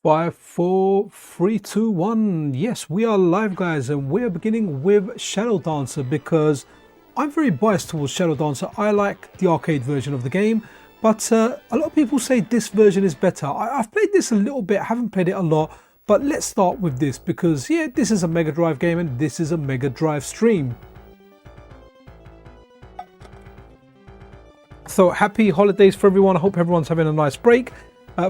Five, four, three, two, one. Yes, we are live, guys, and we're beginning with Shadow Dancer because I'm very biased towards Shadow Dancer. I like the arcade version of the game, but a lot of people say this version is better. I've played this a little bit, haven't played it a lot, but let's start with this because, yeah, this is a Mega Drive game and this is a Mega Drive stream. So happy holidays for everyone. I hope everyone's having a nice break.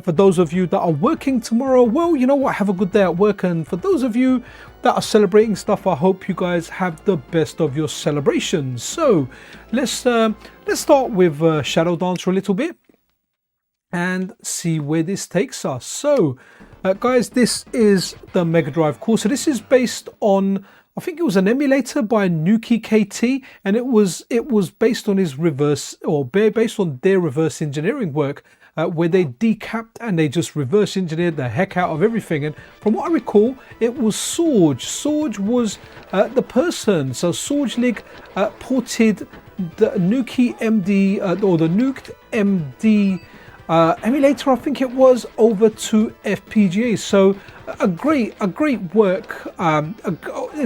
For those of you that are working tomorrow, well, you know what, have a good day at work. And for those of you that are celebrating stuff, I hope you guys have the best of your celebrations. So let's start with Shadow Dancer a little bit and see where this takes us. So guys, this is the Mega Drive core. So this is based on, I think it was an emulator by Nukeykt, and it was based on his reverse, or based on their reverse engineering work, where they decapped and they just reverse engineered the heck out of everything. And from what I recall, it was Sorg. Sorg was the person. So sorgelig ported the Nuked-MD or the Nuked-MD emulator, I think it was, over to FPGA. So a great work.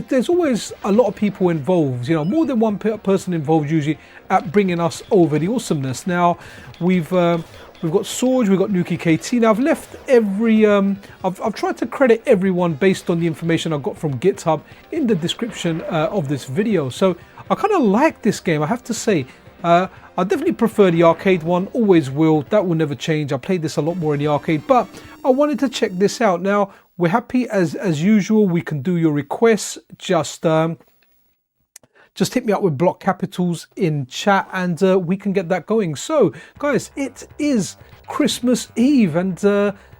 There's always a lot of people involved, you know, more than one person involved usually at bringing us over the awesomeness. Now we've got Sorg, we've got Nukeykt. Now I've left every I've tried to credit everyone based on the information I got from GitHub in the description of this video. So I kind of like this game, I have to say. I definitely prefer the arcade one, always will, that will never change. I played this a lot more in the arcade, but I wanted to check this out. Now we're happy as usual, we can do your requests. Just hit me up with block capitals in chat and we can get that going. So guys, it is Christmas Eve and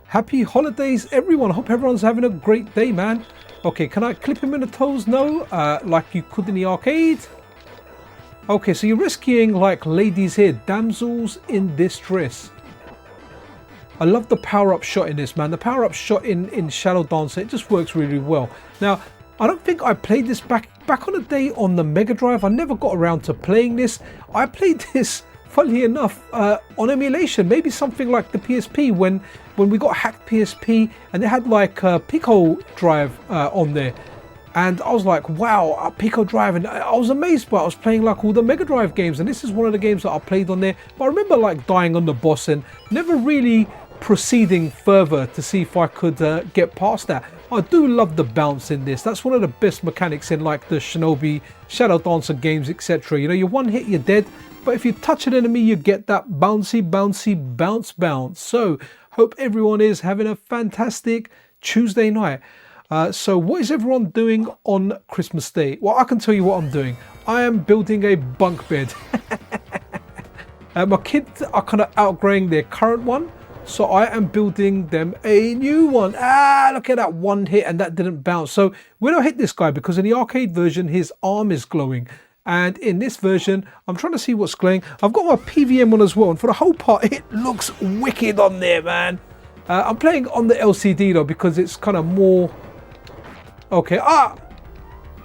happy holidays everyone. I hope everyone's having a great day, man. Okay, can I clip him in the toes? No, like you could in the arcade. Okay, so you're rescuing like ladies here, damsels in distress. I love the power-up shot in this, man. The power-up shot in Shadow Dancer, it just works really well. Now, I don't think I played this back on the day on the Mega Drive. I never got around to playing this. I played this, funnily enough, on emulation. Maybe something like the PSP when we got hacked PSP and they had like a Pico drive on there. And I was like, wow, a Pico drive, and I was amazed by it. I was playing like all the Mega Drive games, and this is one of the games that I played on there. But I remember like dying on the boss and never really proceeding further to see if I could get past that. I do love the bounce in this. That's one of the best mechanics in like the Shinobi, Shadow Dancer games, etc. You know, you one hit, you're dead, but if you touch an enemy, you get that bouncy, bounce. So hope everyone is having a fantastic Tuesday night. So what is everyone doing on Christmas Day? Well, I can tell you what I'm doing. I am building a bunk bed. My kids are kind of outgrowing their current one, so I am building them a new one. Look at that one hit and that didn't bounce. So we don't hit this guy because in the arcade version, his arm is glowing. And in this version, I'm trying to see what's glowing. I've got my PVM on as well. And for the whole part, it looks wicked on there, man. I'm playing on the LCD though, because it's kind of more... Okay,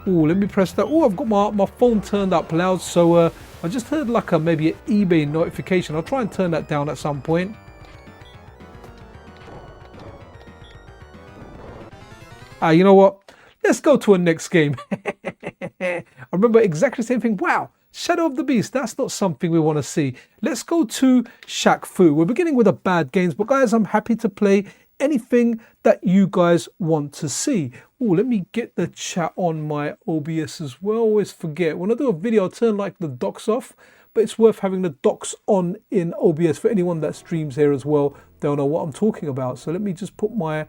let me press that. I've got my phone turned up loud, so I just heard like maybe an eBay notification. I'll try and turn that down at some point. You know what? Let's go to a next game. I remember exactly the same thing. Wow, Shadow of the Beast, that's not something we want to see. Let's go to Shaq Fu. We're beginning with the bad games, but guys, I'm happy to play anything that you guys want to see. Let me get the chat on my OBS as well. Always forget, when I do a video, I turn like the docks off, but it's worth having the docks on in OBS. For anyone that streams here as well, they'll know what I'm talking about. So let me just put my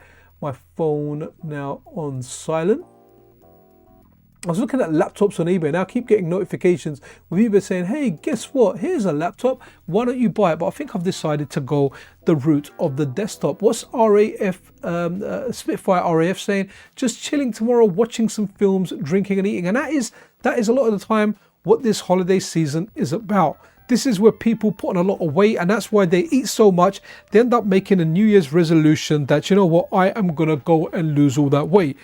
phone now on silent. I was looking at laptops on eBay. Now I keep getting notifications with eBay saying, hey, guess what? Here's a laptop. Why don't you buy it? But I think I've decided to go the route of the desktop. What's RAF, Spitfire RAF saying? Just chilling tomorrow, watching some films, drinking and eating. And that is a lot of the time what this holiday season is about. This is where people put on a lot of weight, and that's why they eat so much. They end up making a New Year's resolution that, you know what, I am going to go and lose all that weight.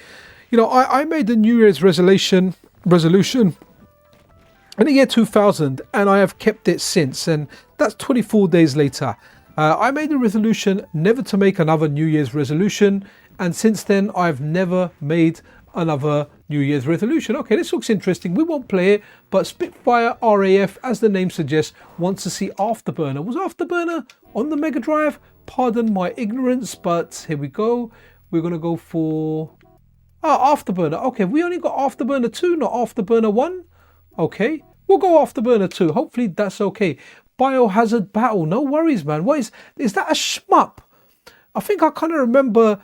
You know, I made the New Year's resolution in the year 2000, and I have kept it since, and that's 24 days later. I made a resolution never to make another New Year's resolution, and since then I've never made another New Year's resolution. Okay, this looks interesting. We won't play it, but Spitfire RAF, as the name suggests, wants to see Afterburner. Was Afterburner on the Mega Drive? Pardon my ignorance, but here we go. We're going to go for Afterburner. Okay, we only got Afterburner 2, not Afterburner 1. Okay, we'll go Afterburner 2. Hopefully that's okay. Biohazard Battle. No worries, man. What is that a shmup? I think I kind of remember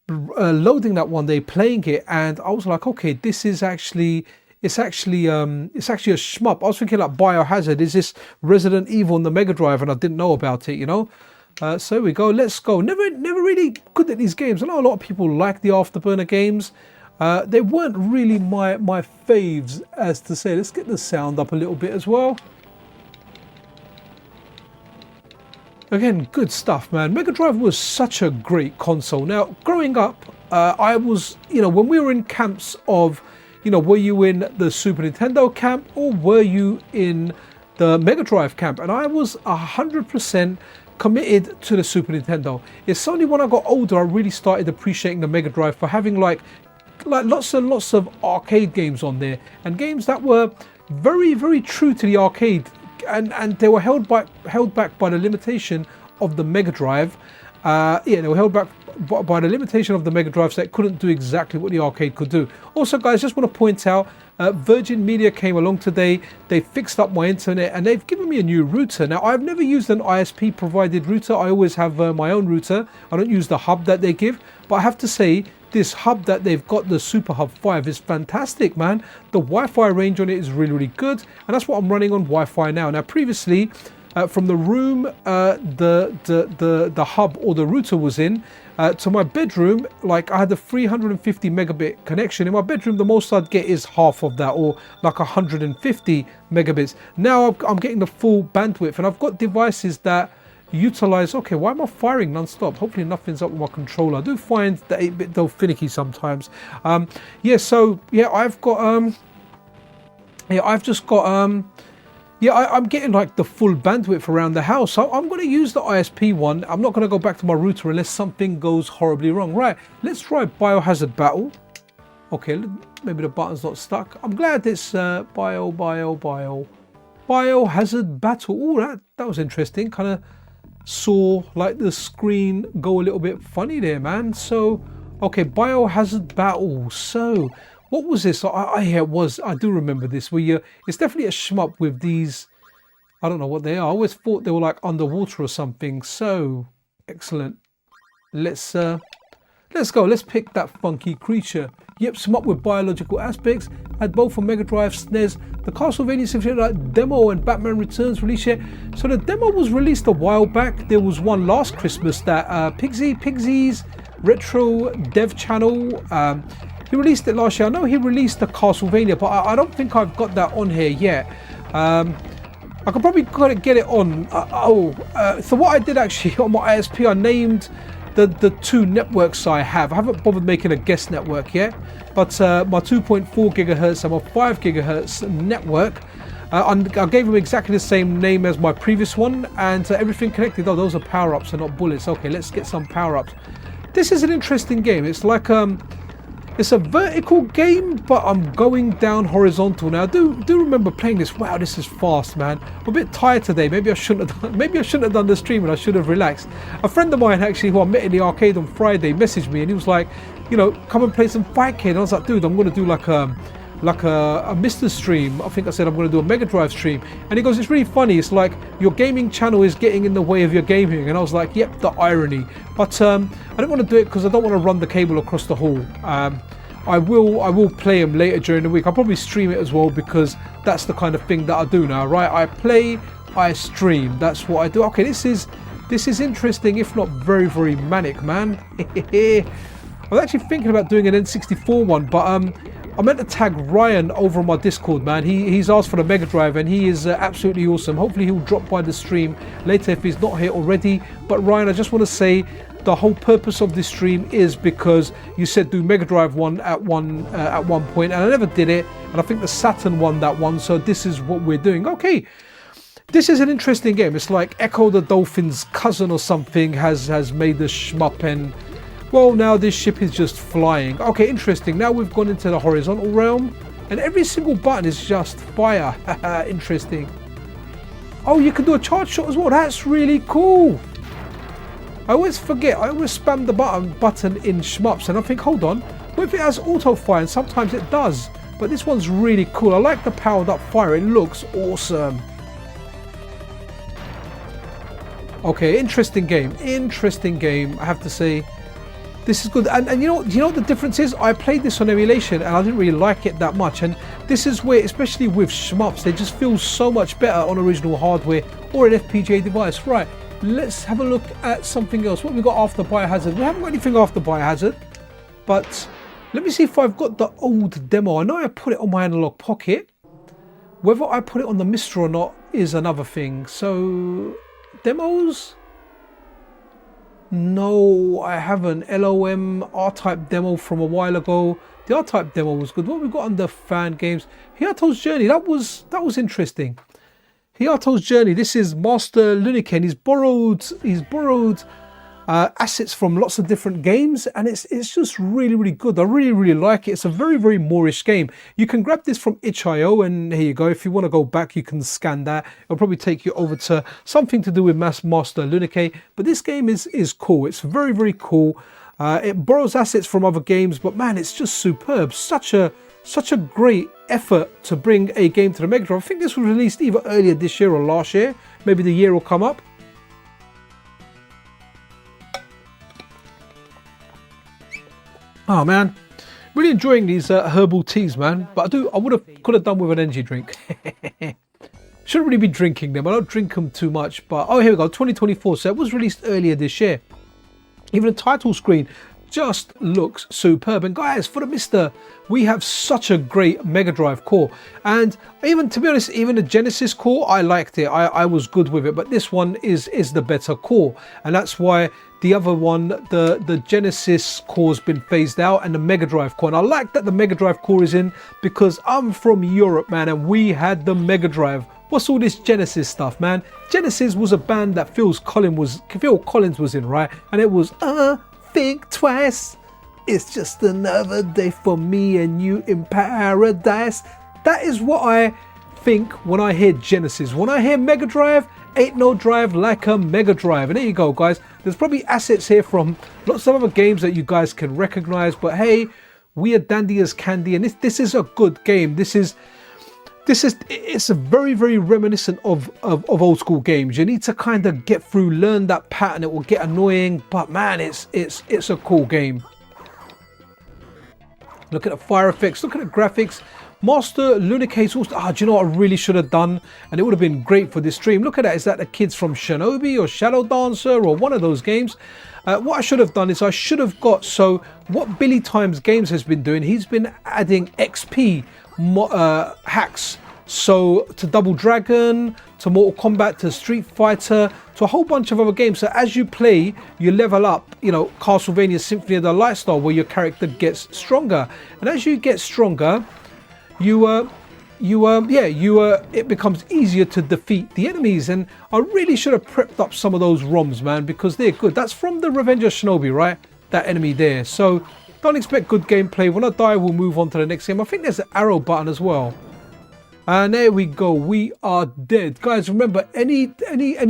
loading that one day, playing it, and I was like, okay, this is actually it's actually a shmup. I was thinking like Biohazard. Is this Resident Evil on the Mega Drive? And I didn't know about it, you know. So here we go. Let's go. Never really good at these games. I know a lot of people like the Afterburner games. They weren't really my faves, as to say. Let's get the sound up a little bit as well. Again, good stuff, man. Mega Drive was such a great console. Now, growing up, I was, you know, when we were in camps of, you know, were you in the Super Nintendo camp or were you in the Mega Drive camp? And I was 100% committed to the Super Nintendo. It's only when I got older I really started appreciating the Mega Drive for having like lots and lots of arcade games on there, and games that were very, very true to the arcade. And they were held back by the limitation of the Mega Drive. They were held back by the limitation of the Mega Drive, so it couldn't do exactly what the arcade could do. Also, guys, just want to point out, Virgin Media came along today. They fixed up my internet and they've given me a new router. Now, I've never used an ISP provided router. I always have my own router. I don't use the hub that they give, but I have to say, this hub that they've got, the Super Hub 5, is fantastic, man. The Wi-Fi range on it is really, really good, and that's what I'm running on Wi-Fi now. Now, previously, from the room the hub or the router was in to my bedroom, like I had a 350 megabit connection. In my bedroom, the most I'd get is half of that, or like 150 megabits. Now I'm getting the full bandwidth, and I've got devices that utilize. Okay, why am I firing non-stop? Hopefully nothing's up with my controller. I do find that 8-bit though finicky sometimes. Yeah, so yeah, I've got I'm getting like the full bandwidth around the house. So I'm going to use the ISP one. I'm not going to go back to my router unless something goes horribly wrong. Right, let's try Biohazard Battle. Okay, maybe the button's not stuck. I'm glad it's Biohazard Battle. Oh, that was interesting. Kind of saw like the screen go a little bit funny there, man. So okay, Biohazard Battle. So what was this? I do remember this. Where it's definitely a shmup with these. I don't know what they are. I always thought they were like underwater or something. So excellent. Let's go. Let's pick that funky creature. Yep, shmup with biological aspects. Had both for Mega Drive, SNES. The Castlevania Symphony demo and Batman Returns release yet. So the demo was released a while back. There was one last Christmas that Pigsy's Retro Dev Channel. He released it last year. I know he released the Castlevania, but I don't think I've got that on here yet. I could probably get it on. So what I did actually on my ISP, I named the two networks I have. I haven't bothered making a guest network yet, but my 2.4 gigahertz and my 5 gigahertz network, I gave them exactly the same name as my previous one, and everything connected. Oh, those are power-ups and not bullets. Okay, let's get some power-ups. This is an interesting game. It's like it's a vertical game, but I'm going down horizontal now. I do remember playing this. Wow, this is fast, man. I'm a bit tired today. Maybe I shouldn't have done the stream, and I should have relaxed. A friend of mine actually, who I met in the arcade on Friday, messaged me and he was like, you know, come and play some Fight Kid. And I was like, dude, I'm gonna do like a MiSTer stream. I think I said I'm going to do a Mega Drive stream, and he goes, it's really funny, it's like your gaming channel is getting in the way of your gaming. And I was like, yep, the irony. But I don't want to do it because I don't want to run the cable across the hall. I will play him later during the week. I'll probably stream it as well, because that's the kind of thing that I do now, right? I play, I stream, that's what I do. Okay, this is interesting, if not very, very manic, man. I was actually thinking about doing an N64 one, but I meant to tag Ryan over on my Discord, man. He's asked for the Mega Drive, and he is absolutely awesome. Hopefully he'll drop by the stream later if he's not here already. But Ryan, I just want to say the whole purpose of this stream is because you said do Mega Drive one at one point, and I never did it. And I think the Saturn won that one, so this is what we're doing. Okay, This is an interesting game. It's like Echo the Dolphin's cousin or something has made the shmup, and well, now this ship is just flying. Okay, interesting. Now we've gone into the horizontal realm, and every single button is just fire. Interesting. Oh, you can do a charge shot as well. That's really cool. I always forget. I always spam the button in shmups, and I think, hold on, what if it has auto fire? And sometimes it does, but this one's really cool. I like the powered up fire. It looks awesome. Okay, interesting game. Interesting game, I have to say. This is good. And you know what the difference is? I played this on emulation and I didn't really like it that much. And this is where, especially with shmups, they just feel so much better on original hardware or an FPGA device. Right, let's have a look at something else. What we got after Biohazard? We haven't got anything after Biohazard, but let me see if I've got the old demo. I know I put it on my analog pocket. Whether I put it on the MiSTer or not is another thing. So, demos? No, I haven't. LOM R-Type demo from a while ago. The R-Type demo was good. What we got under fan games? Hiyato's Journey. That was interesting. Hiyato's Journey. This is Master Luniken. He's borrowed assets from lots of different games, and it's just really good. I really like it. It's a very Moorish game. You can grab this from itch.io, and here you go. If you want to go back, you can scan that. It'll probably take you over to something to do with Master Lunike. But this game is cool. It's very cool. It borrows assets from other games, but man, it's just superb. Such a great effort to bring a game to the Mega Drive. I think this was released either earlier this year or last year. Maybe the year will come up. Oh man, really enjoying these herbal teas, man. But I could have done with an energy drink. Shouldn't really be drinking them. I don't drink them too much. But oh, here we go, 2024. So it was released earlier this year. Even the title screen just looks superb. And guys, for the MiSTer, we have such a great Mega Drive core. And even, to be honest, even the Genesis core, I liked it. I was good with it. But this one is the better core. And that's why the other one, the Genesis core's been phased out, and the Mega Drive core. And I like that the Mega Drive core is in, because I'm from Europe, man, and we had the Mega Drive. What's all this Genesis stuff, man? Genesis was a band that Phil Collins was in, right? And it was think twice. It's just another day for me and you in paradise. That is what I think when I hear Genesis. When I hear Mega Drive, ain't no drive like a Mega Drive. And there you go, guys. There's probably assets here from lots of other games that you guys can recognize, but hey, we are dandy as candy, and this is a good game. It's a very reminiscent of old school games. You need to kind of get through, learn that pattern. It will get annoying, but man, it's a cool game. Look at the fire effects, look at the graphics. Master Lunike's also, do you know what I really should have done? And it would have been great for this stream. Look at that. Is that the kids from Shinobi or Shadow Dancer or one of those games? What I should have done is I should have got, so what Billy Times Games has been doing, he's been adding XP hacks. So to Double Dragon, to Mortal Kombat, to Street Fighter, to a whole bunch of other games. So as you play, you level up, you know, Castlevania Symphony of the Light Star, where your character gets stronger. And as you get stronger, it becomes easier to defeat the enemies. And I really should have prepped up some of those ROMs, man, because they're good. That's from the Revenge of Shinobi, right? That enemy there. So don't expect good gameplay. When I die, we'll move on to the next game. I think there's an arrow button as well. And there we go. We are dead. Guys, remember, any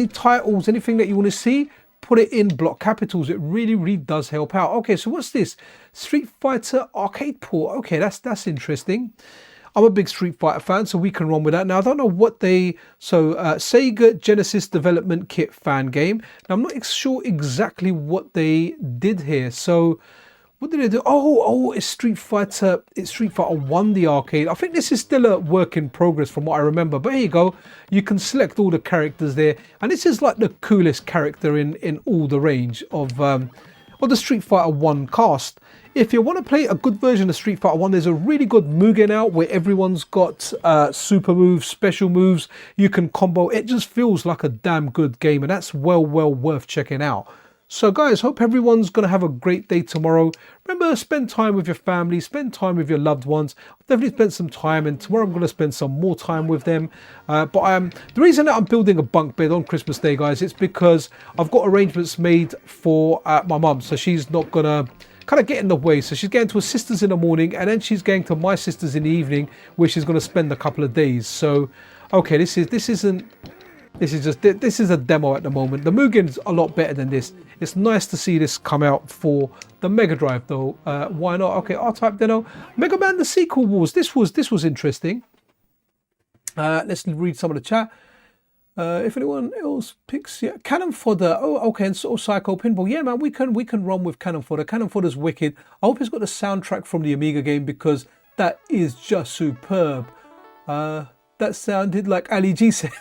titles, anything that you want to see, put it in block capitals. It really does help out. Okay, so what's this? Street Fighter arcade port. Okay, that's interesting. I'm a big Street Fighter fan, so we can run with that. Now, I don't know what Sega Genesis Development Kit fan game. Now, I'm not sure exactly what they did here. So, what did they do? Oh, it's Street Fighter 1, the arcade. I think this is still a work in progress from what I remember. But here you go. You can select all the characters there. And this is like the coolest character in all the range of the Street Fighter 1 cast. If you want to play a good version of Street Fighter 1, there's a really good Mugen out where everyone's got super moves, special moves. You can combo. It just feels like a damn good game, and that's well worth checking out. So guys, hope everyone's going to have a great day tomorrow. Remember, spend time with your family, spend time with your loved ones. I've definitely spent some time, and tomorrow I'm going to spend some more time with them. The reason that I'm building a bunk bed on Christmas Day, guys, it's because I've got arrangements made for my mum. So she's not going to kind of get in the way. So she's going to her sister's in the morning, and then she's going to my sister's in the evening, where she's going to spend a couple of days. So, okay, this is a demo at the moment. The Mugen's a lot better than this. It's nice to see this come out for the Mega Drive though. Why not? Okay, R-Type demo. Mega Man the Sequel Wars. This was interesting. Let's read some of the chat. If anyone else picks, yeah, Cannon Fodder. Oh, okay, and sort of Psycho Pinball. Yeah, man, we can run with Cannon Fodder. Cannon Fodder's wicked. I hope it's got the soundtrack from the Amiga game, because that is just superb. That sounded like Ali G said.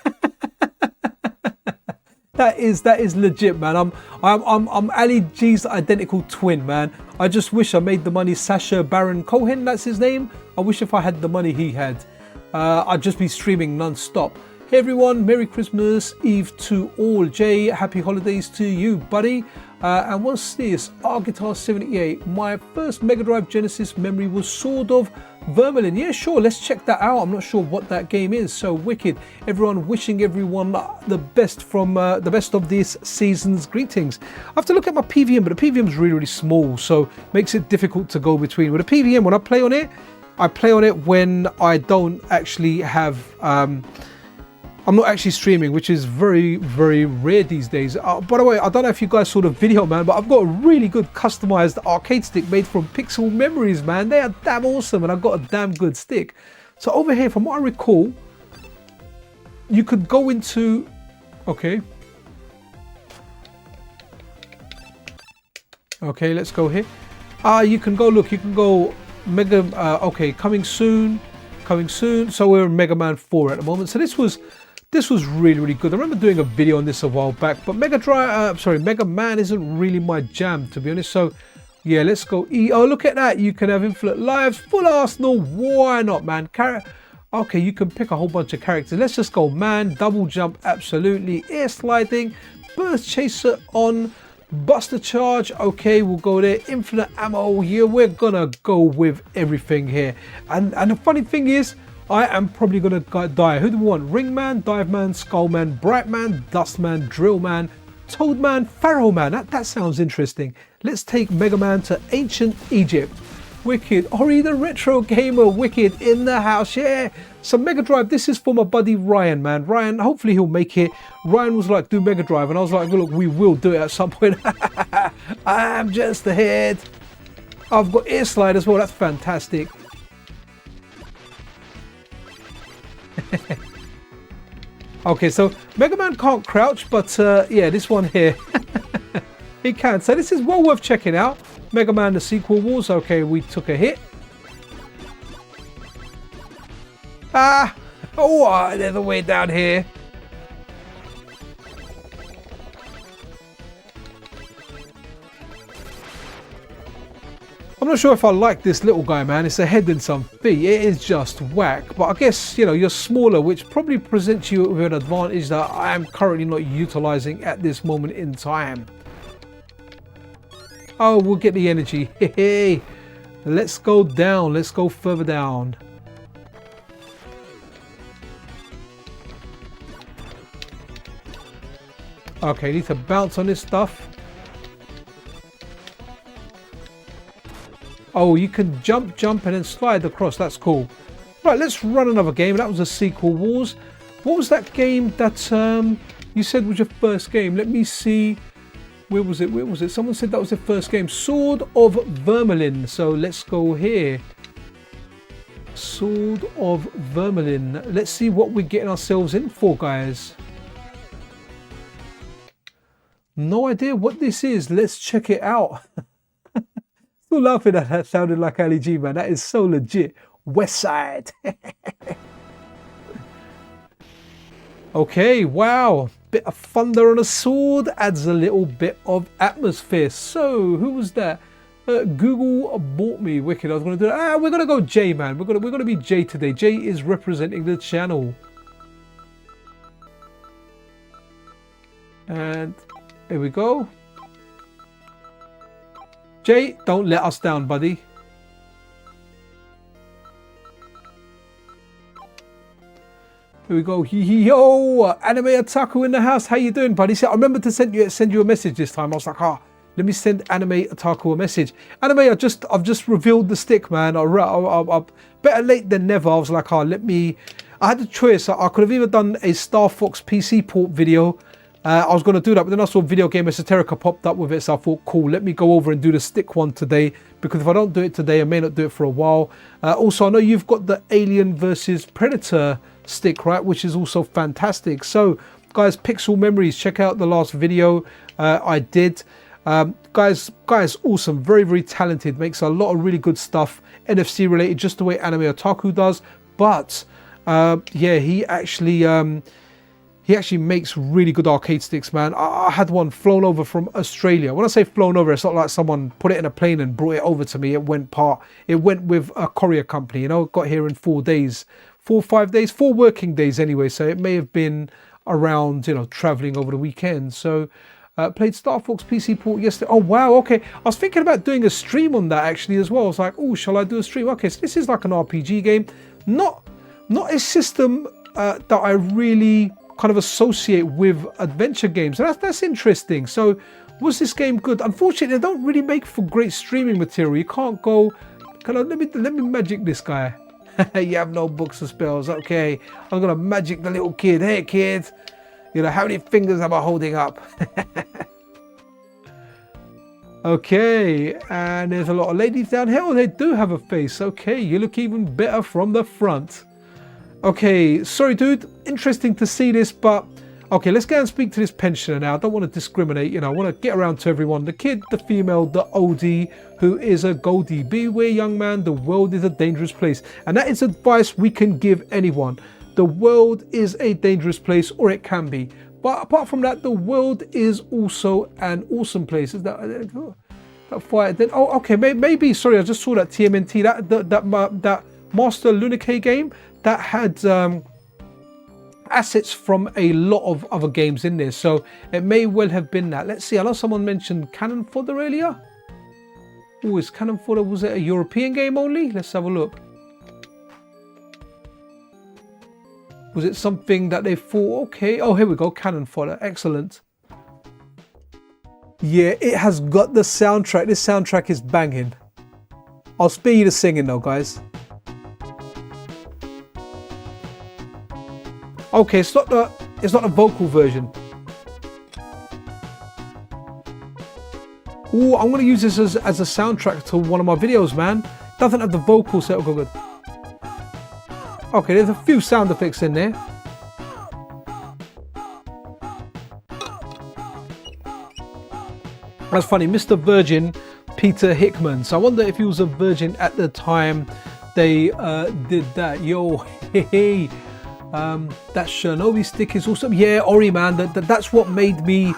That is legit, man. I'm Ali G's identical twin, man. I just wish I made the money. Sacha Baron Cohen, that's his name. I wish if I had the money he had, I'd just be streaming non-stop. Hey everyone, Merry Christmas Eve to all. Jay, happy holidays to you, buddy. And what's this? R-Guitar 78. My first Mega Drive Genesis memory was Sword of Vermilion. Yeah, sure, let's check that out. I'm not sure what that game is. So wicked. Everyone, wishing everyone the best from the best of this season's greetings. I have to look at my PVM, but the PVM is really small, so makes it difficult to go between. With a PVM, when I play on it when I don't actually have I'm not actually streaming, which is very rare these days. By the way, I don't know if you guys saw the video, man, but I've got a really good customized arcade stick made from Pixel Memories, man. They are damn awesome, and I've got a damn good stick. So over here, from what I recall, you could go into... Okay, let's go here. You can go, look, you can go Mega... okay, coming soon. So we're in Mega Man 4 at the moment. So this was really good. I remember doing a video on this a while back, but Mega Man isn't really my jam, to be honest. So yeah, let's go E. Oh, look at that. You can have infinite lives, full Arsenal. Why not, man? Okay, you can pick a whole bunch of characters. Let's just go man, double jump, absolutely. Air sliding, burst chaser on, buster charge. Okay, we'll go there. Infinite ammo. Yeah, we're gonna go with everything here. And the funny thing is, I am probably gonna die. Who do we want? Ringman, Diveman, Skullman, Brightman, Dustman, Drillman, Toadman, Pharaohman. That sounds interesting. Let's take Mega Man to ancient Egypt. Wicked. Ori the Retro Gamer, wicked in the house. Yeah. So Mega Drive, this is for my buddy Ryan, man. Ryan, hopefully he'll make it. Ryan was like, do Mega Drive. And I was like, look, we will do it at some point. I'm just ahead. I've got air slide as well. That's fantastic. Okay, so Mega Man can't crouch, but yeah, this one here, he can. So this is well worth checking out. Mega Man the Sequel Wars. Okay, we took a hit. Oh, there's a way down here. I'm not sure if I like this little guy, man. It's a head and some feet. It is just whack. But I guess, you know, you're smaller, which probably presents you with an advantage that I am currently not utilizing at this moment in time. Oh, we'll get the energy. Hey, let's go down. Let's go further down. Okay, need to bounce on this stuff. Oh, you can jump, and then slide across. That's cool. Right, let's run another game. That was a Sequel Wars. What was that game that you said was your first game? Let me see. Where was it? Someone said that was their first game. Sword of Vermilion. So let's go here. Sword of Vermilion. Let's see what we're getting ourselves in for, guys. No idea what this is. Let's check it out. Still laughing at that. Sounded like Ali G, man. That is so legit. West Side. Okay, wow. Bit of thunder on a sword adds a little bit of atmosphere. So, who was that? Google bought me. Wicked. I was going to do that. We're going to go Jay, man. We're going to be Jay today. Jay is representing the channel. And here we go. Jay, don't let us down, buddy. Here we go. Yo, Anime Otaku in the house. How you doing, buddy? I remember to send you a message this time. I was like, let me send Anime Otaku a message. Anime, I've just revealed the stick, man. I better late than never. I was like, I had a choice. I could have either done a Star Fox PC port video. I was going to do that, but then I saw Video Game Esoterica popped up with it, so I thought, cool, let me go over and do the stick one today, because if I don't do it today, I may not do it for a while. Also, I know you've got the Alien versus Predator stick, right, which is also fantastic. So, guys, Pixel Memories, check out the last video I did. Guys, awesome, very, very talented, makes a lot of really good stuff, NFC related, just the way Anime Otaku does. But yeah, he actually makes really good arcade sticks, man. I had one flown over from Australia. When I say flown over, it's not like someone put it in a plane and brought it over to me. It went with a courier company, you know, got here in 4 days, 4 or 5 days, 4 working days anyway. So it may have been around, you know, traveling over the weekend. So played Star Fox PC port yesterday. Oh, wow. Okay. I was thinking about doing a stream on that actually as well. I was like, oh, shall I do a stream? Okay. So this is like an RPG game, not a system that I really kind of associate with adventure games. So that's interesting. So was this game good? Unfortunately, they don't really make for great streaming material. You can't go, let me magic this guy. You have no books or spells. Okay, I'm gonna magic the little kid. Hey kid, you know, how many fingers am I holding up? Okay, and there's a lot of ladies down here. Oh, they do have a face. Okay, you look even better from the front. Okay, sorry dude, interesting to see this, but okay, let's go and speak to this pensioner now. I don't want to discriminate, you know, I want to get around to everyone. The kid, the female, the oldie, who is a goldie. Beware, young man, the world is a dangerous place. And that is advice we can give anyone. The world is a dangerous place, or it can be. But apart from that, the world is also an awesome place. Is that fire? Then, oh, okay, maybe, sorry, I just saw that TMNT, that Master Lunake game, that had assets from a lot of other games in there, so it may well have been that. Let's see, I know someone mentioned Cannon Fodder earlier. Oh, is Cannon Fodder, was it a European game only? Let's have a look. Was it something that they thought, okay, oh, here we go, Cannon Fodder, excellent. Yeah, it has got the soundtrack. This soundtrack is banging. I'll spare you the singing though, guys. Okay, it's not the vocal version. Oh, I'm gonna use this as a soundtrack to one of my videos, man. Doesn't have the vocal set. Go good. Okay, there's a few sound effects in there. That's funny, Mr. Virgin, Peter Hickman. So I wonder if he was a virgin at the time they did that. Yo, hey. That Shinobi stick is awesome. Yeah, Ori, man, that's what made me.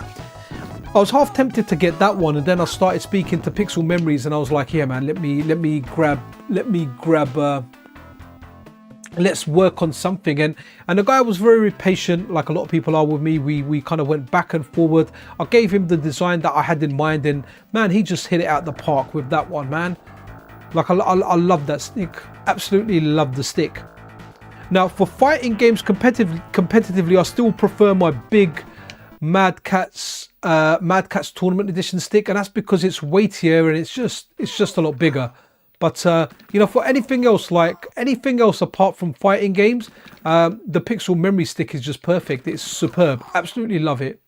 I was half tempted to get that one, and then I started speaking to Pixel Memories, and I was like, yeah, man, let me grab. Let's work on something. And the guy was very patient, like a lot of people are with me. We kind of went back and forward. I gave him the design that I had in mind, and man, he just hit it out the park with that one, man. Like I love that stick. Absolutely love the stick. Now, for fighting games competitively, I still prefer my big Mad Catz Tournament Edition stick, and that's because it's weightier and it's just a lot bigger. But you know, for anything else apart from fighting games, the Pixel Memory stick is just perfect. It's superb. Absolutely love it.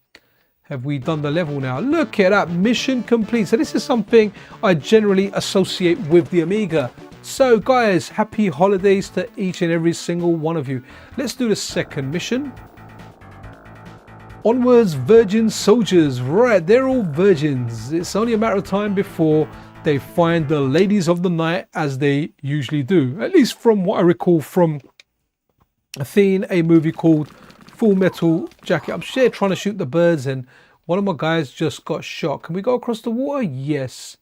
Have we done the level now? Look at that, mission complete. So this is something I generally associate with the Amiga. So guys, happy holidays to each and every single one of you. Let's do the second mission. Onwards, virgin soldiers. Right, they're all virgins. It's only a matter of time before they find the ladies of the night, as they usually do. At least from what I recall from a movie called Full Metal Jacket. I'm sure trying to shoot the birds and one of my guys just got shot. Can we go across the water? Yes.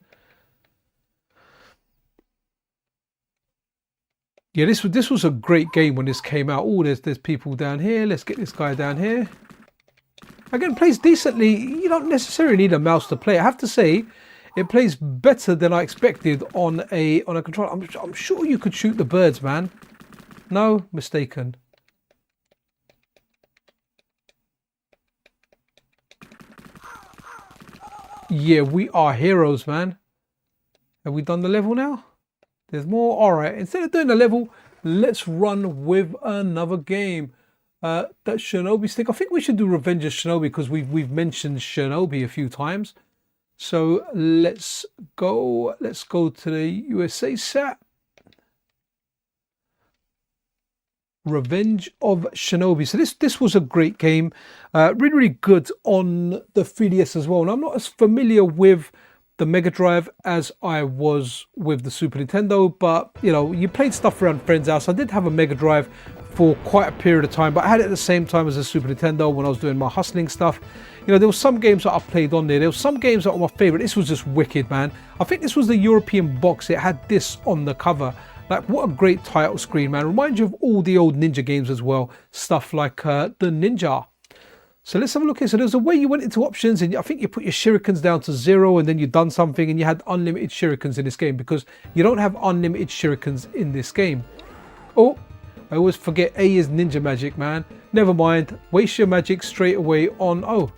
Yeah, this was a great game when this came out. Oh, there's people down here. Let's get this guy down here. Again, plays decently. You don't necessarily need a mouse to play. I have to say, It plays better than I expected on a controller. I'm sure you could shoot the birds, man. No, mistaken. Yeah, we are heroes, man. Have we done the level now? There's more. All right, instead of doing the level, let's run with another game. That Shinobi stick. I think we should do Revenge of Shinobi because we've mentioned Shinobi a few times. So let's go. Let's go to the USA set. Revenge of Shinobi. So this was a great game, really good on the 3DS as well. And I'm not as familiar with the Mega Drive as I was with the Super Nintendo, but you know, you played stuff around friends' house. I did have a Mega Drive for quite a period of time, but I had it at the same time as the Super Nintendo when I was doing my hustling stuff. You know, there were some games that I played on there. There were some games that were my favorite. This was just wicked, man. I think this was the European box. It had this on the cover. Like, what a great title screen, man. Reminds you of all the old Ninja games as well. Stuff like the Ninja. So let's have a look here. So there's a way you went into options, and I think you put your shurikens down to 0, and then you've done something, and you had unlimited shurikens in this game, because you don't have unlimited shurikens in this game. Oh, I always forget A is ninja magic, man. Never mind. Waste your magic straight away on... Oh.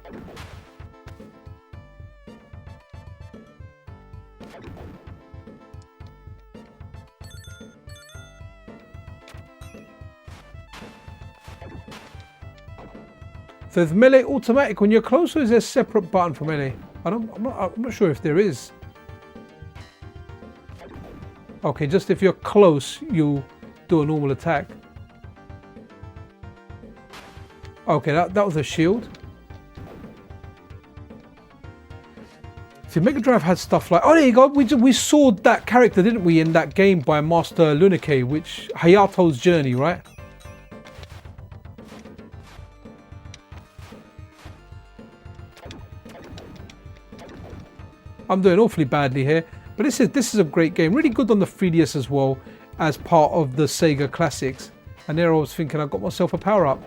So is melee automatic when you're close, or is there a separate button for melee? I'm not sure if there is. Okay, just if you're close, you do a normal attack. Okay, that was a shield. See, Mega Drive had stuff like... Oh, there you go. We saw that character, didn't we, in that game by Master Lunake, which... Hayato's Journey, right? I'm doing awfully badly here, but this is a great game, really good on the 3DS as well, as part of the Sega Classics. And there I was thinking I got myself a power up.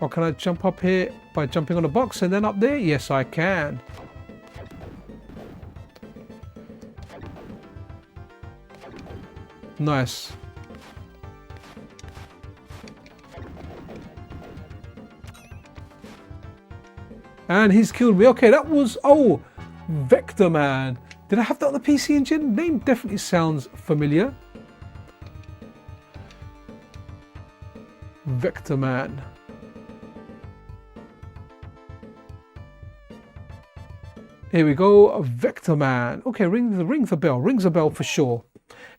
Or can I jump up here by jumping on a box and then up there? Yes, I can. Nice. And he's killed me. Okay, that was... Oh, Vector Man. Did I have that on the PC Engine? Name definitely sounds familiar. Vector Man. Here we go, Vector Man. Okay, rings a bell. Rings a bell for sure.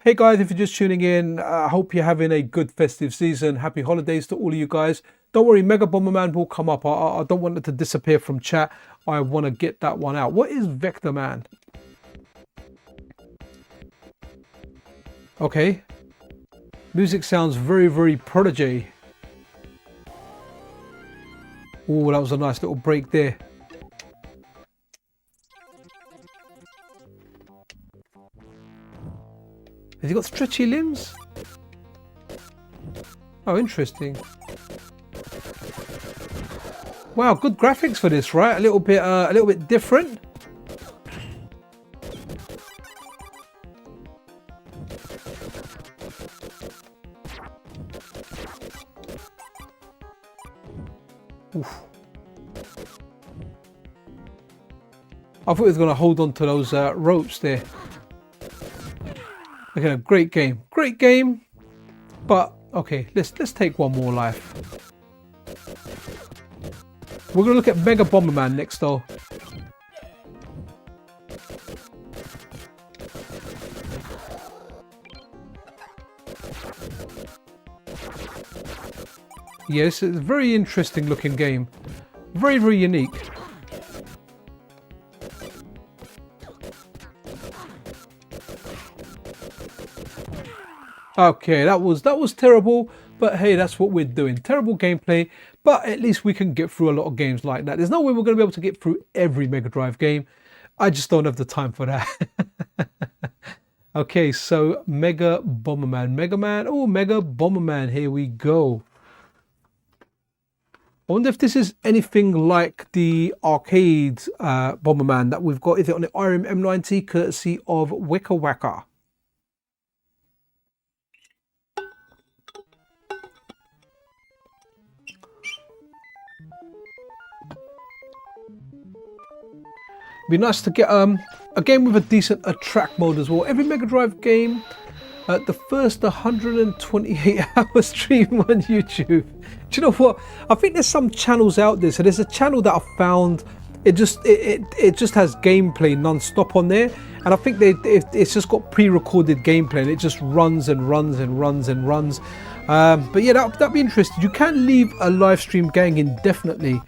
Hey guys, if you're just tuning in, I hope you're having a good festive season. Happy holidays to all of you guys. Don't worry, Mega Bomberman will come up. I don't want it to disappear from chat. I want to get that one out. What is Vector Man? Okay. Music sounds very, very Prodigy. Oh, that was a nice little break there. Has he got stretchy limbs? Oh, interesting. Wow, good graphics for this, right? A little bit different. Oof. I thought he was going to hold on to those ropes there. Okay, great game, but okay, let's take one more life. We're gonna look at Mega Bomberman next, though. Yes, it's a very interesting looking game, very, very unique. Okay, that was terrible, but hey, that's what we're doing. Terrible gameplay, but at least we can get through a lot of games like that. There's no way we're going to be able to get through every Mega Drive game. I just don't have the time for that. Okay, so Mega Bomberman. Mega Man. Oh, Mega Bomberman. Here we go. I wonder if this is anything like the arcade Bomberman that we've got. Is it on the IRIM M90 courtesy of Wicca Wacka? Be nice to get a game with a decent track mode as well. Every Mega Drive game, the first 128-hour stream on YouTube. Do you know what? I think there's some channels out there. So there's a channel that I found. It just has gameplay non-stop on there, and I think it's just got pre-recorded gameplay, and it just runs and runs and runs and runs. But yeah, that'd be interesting. You can leave a live stream going indefinitely.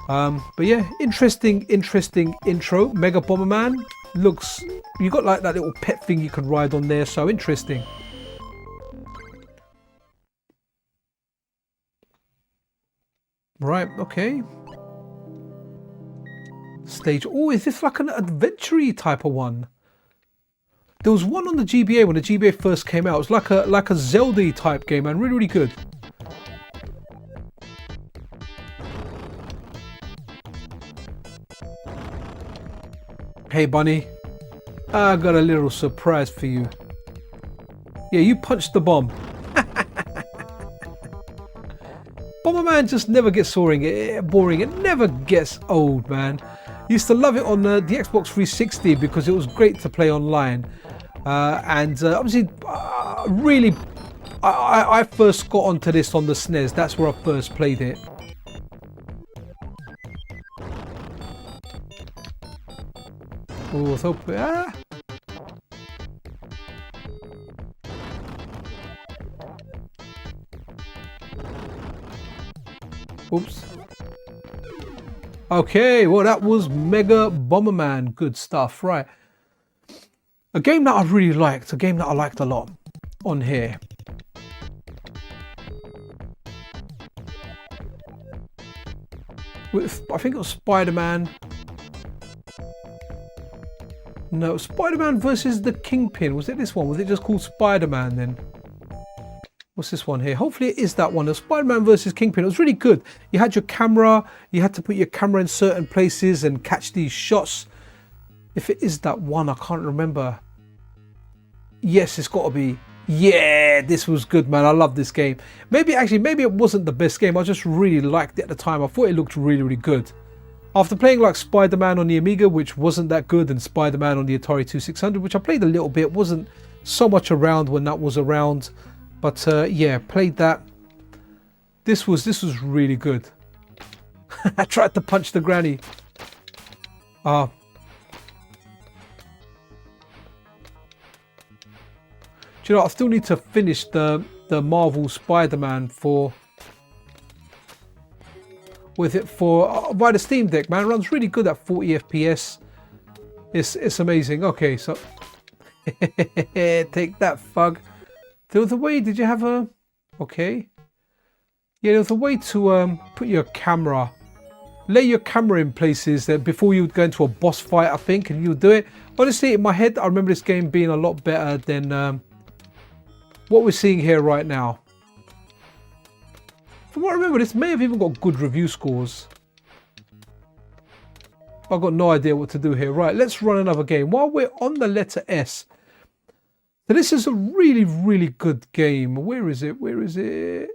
But yeah, interesting intro. Mega Bomberman looks, you got like that little pet thing you can ride on there, so interesting. Right, okay. Stage, oh, is this like an adventure-y type of one? There was one on the GBA when the GBA first came out. It was like a Zelda type game, and really good. Hey bunny, I got a little surprise for you. Yeah, you punched the bomb. Bomberman just never gets boring. It never gets old, man. Used to love it on the Xbox 360 because it was great to play online. And obviously, really, I first got onto this on the SNES. That's where I first played it. Oh, so oops. Okay, well that was Mega Bomberman. Good stuff, right? A game that I really liked, a game that I liked a lot on here. With, I think it was Spider-Man. No, Spider-Man versus the Kingpin. Was it this one? Was it just called Spider-Man then? What's this one here? Hopefully it is that one. The Spider-Man versus Kingpin. It was really good. You had your camera. You had to put your camera in certain places and catch these shots. If it is that one, I can't remember. Yes, it's got to be. Yeah, this was good, man. I love this game. Maybe it wasn't the best game. I just really liked it at the time. I thought it looked really good. After playing like Spider-Man on the Amiga, which wasn't that good, and Spider-Man on the Atari 2600, which I played a little bit, wasn't so much around when that was around. But yeah, played that. This was really good. I tried to punch the granny. Do you know, I still need to finish the Marvel Spider-Man for... with it for by the Steam Deck, man. It runs really good at 40 FPS. It's amazing. Okay, so take that, fug. There was a way. Did you have a? Okay. Yeah, there was a way to put your camera, lay your camera in places that before you would go into a boss fight, I think, and you would do it. Honestly, in my head, I remember this game being a lot better than what we're seeing here right now. From what I remember, this may have even got good review scores. I've got no idea what to do here. Right, let's run another game. While we're on the letter S. So this is a really good game. Where is it? Where is it?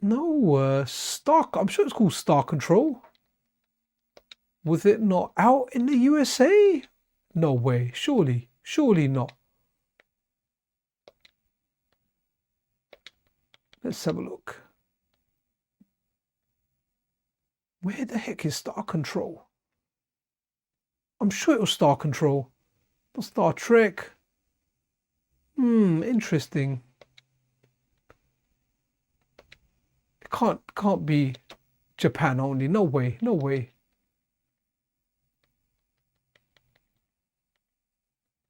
No, Star... I'm sure it's called Star Control. Was it not out in the USA? No way. Surely not. Let's have a look. Where the heck is Star Control? I'm sure it was Star Control. Not Star Trek. Interesting. It can't be Japan only. No way. No way.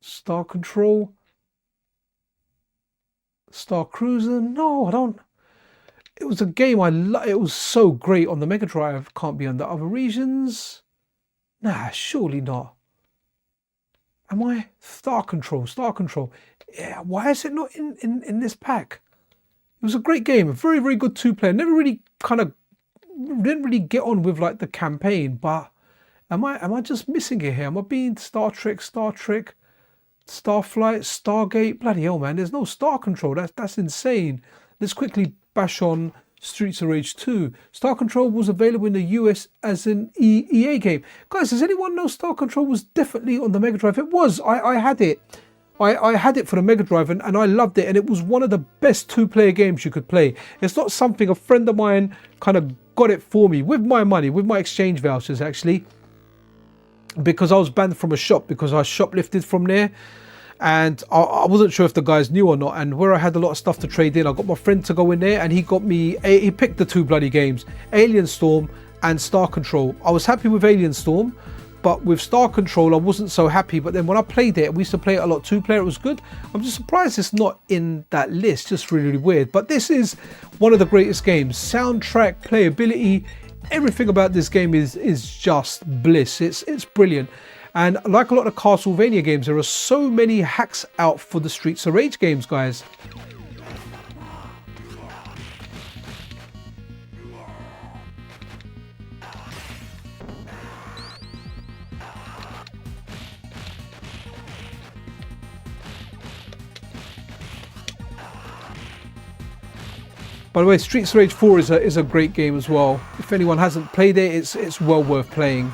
Star Control. Star Cruiser. No, I don't. It was a game it was so great on the Mega Drive. Can't be under other regions. Nah, surely not. Am I? Star Control. Star Control. Yeah, why is it not in this pack? It was a great game. A very good two-player. Never really kind of didn't really get on with like the campaign, but am I just missing it here? Am I being Star Trek, Starflight, Stargate? Bloody hell, man! There's no Star Control. That's insane. Let's quickly bash on Streets of Rage 2. Star Control was available in the US as an EA game. Guys, does anyone know Star Control was definitely on the Mega Drive? It was. I had it. I had it for the Mega Drive and I loved it, and it was one of the best two-player games you could play. It's not something, a friend of mine kind of got it for me with my money, with my exchange vouchers actually, because I was banned from a shop because I shoplifted from there, and I wasn't sure if the guys knew or not, and where I had a lot of stuff to trade in, I got my friend to go in there and he got me, he picked the two bloody games, Alien Storm and Star Control. I was happy with Alien Storm, but with Star Control I wasn't so happy. But then when I played it, we used to play it a lot, two-player, it was good. I'm just surprised it's not in that list, just really, really weird. But this is one of the greatest games. Soundtrack, playability, everything about this game is just bliss. It's brilliant. And like a lot of Castlevania games, there are so many hacks out for the Streets of Rage games, guys. By the way, Streets of Rage 4 is a great game as well. If anyone hasn't played it, it's well worth playing.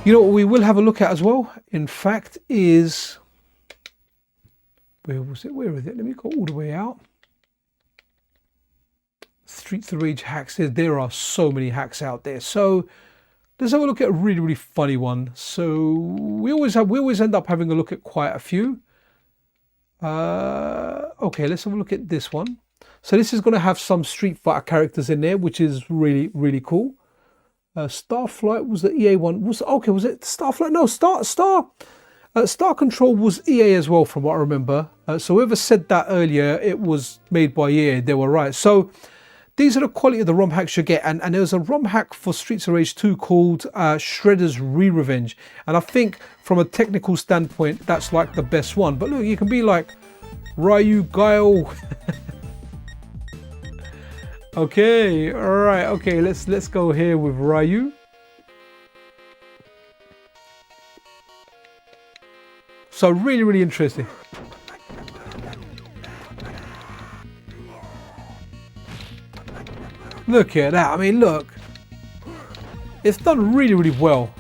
You know what we will have a look at as well, in fact, is... Where was it? Where is it? Let me go all the way out. Streets of Rage hacks. There are so many hacks out there. So let's have a look at a really, really funny one. So we always end up having a look at quite a few. Okay, let's have a look at this one. So this is going to have some Street Fighter characters in there, which is really, really cool. Starflight was the EA one. Was it Starflight? No, Star Control was EA as well, from what I remember. So whoever said that earlier, it was made by EA. They were right. So these are the quality of the ROM hacks you get. And there's a ROM hack for Streets of Rage 2 called Shredder's Re-Revenge. And I think from a technical standpoint, that's like the best one. But look, you can be like Ryu, Guile. Okay, all right, okay, let's go here with Ryu. So really, really interesting. Look at that. I mean, look. It's done really, really well.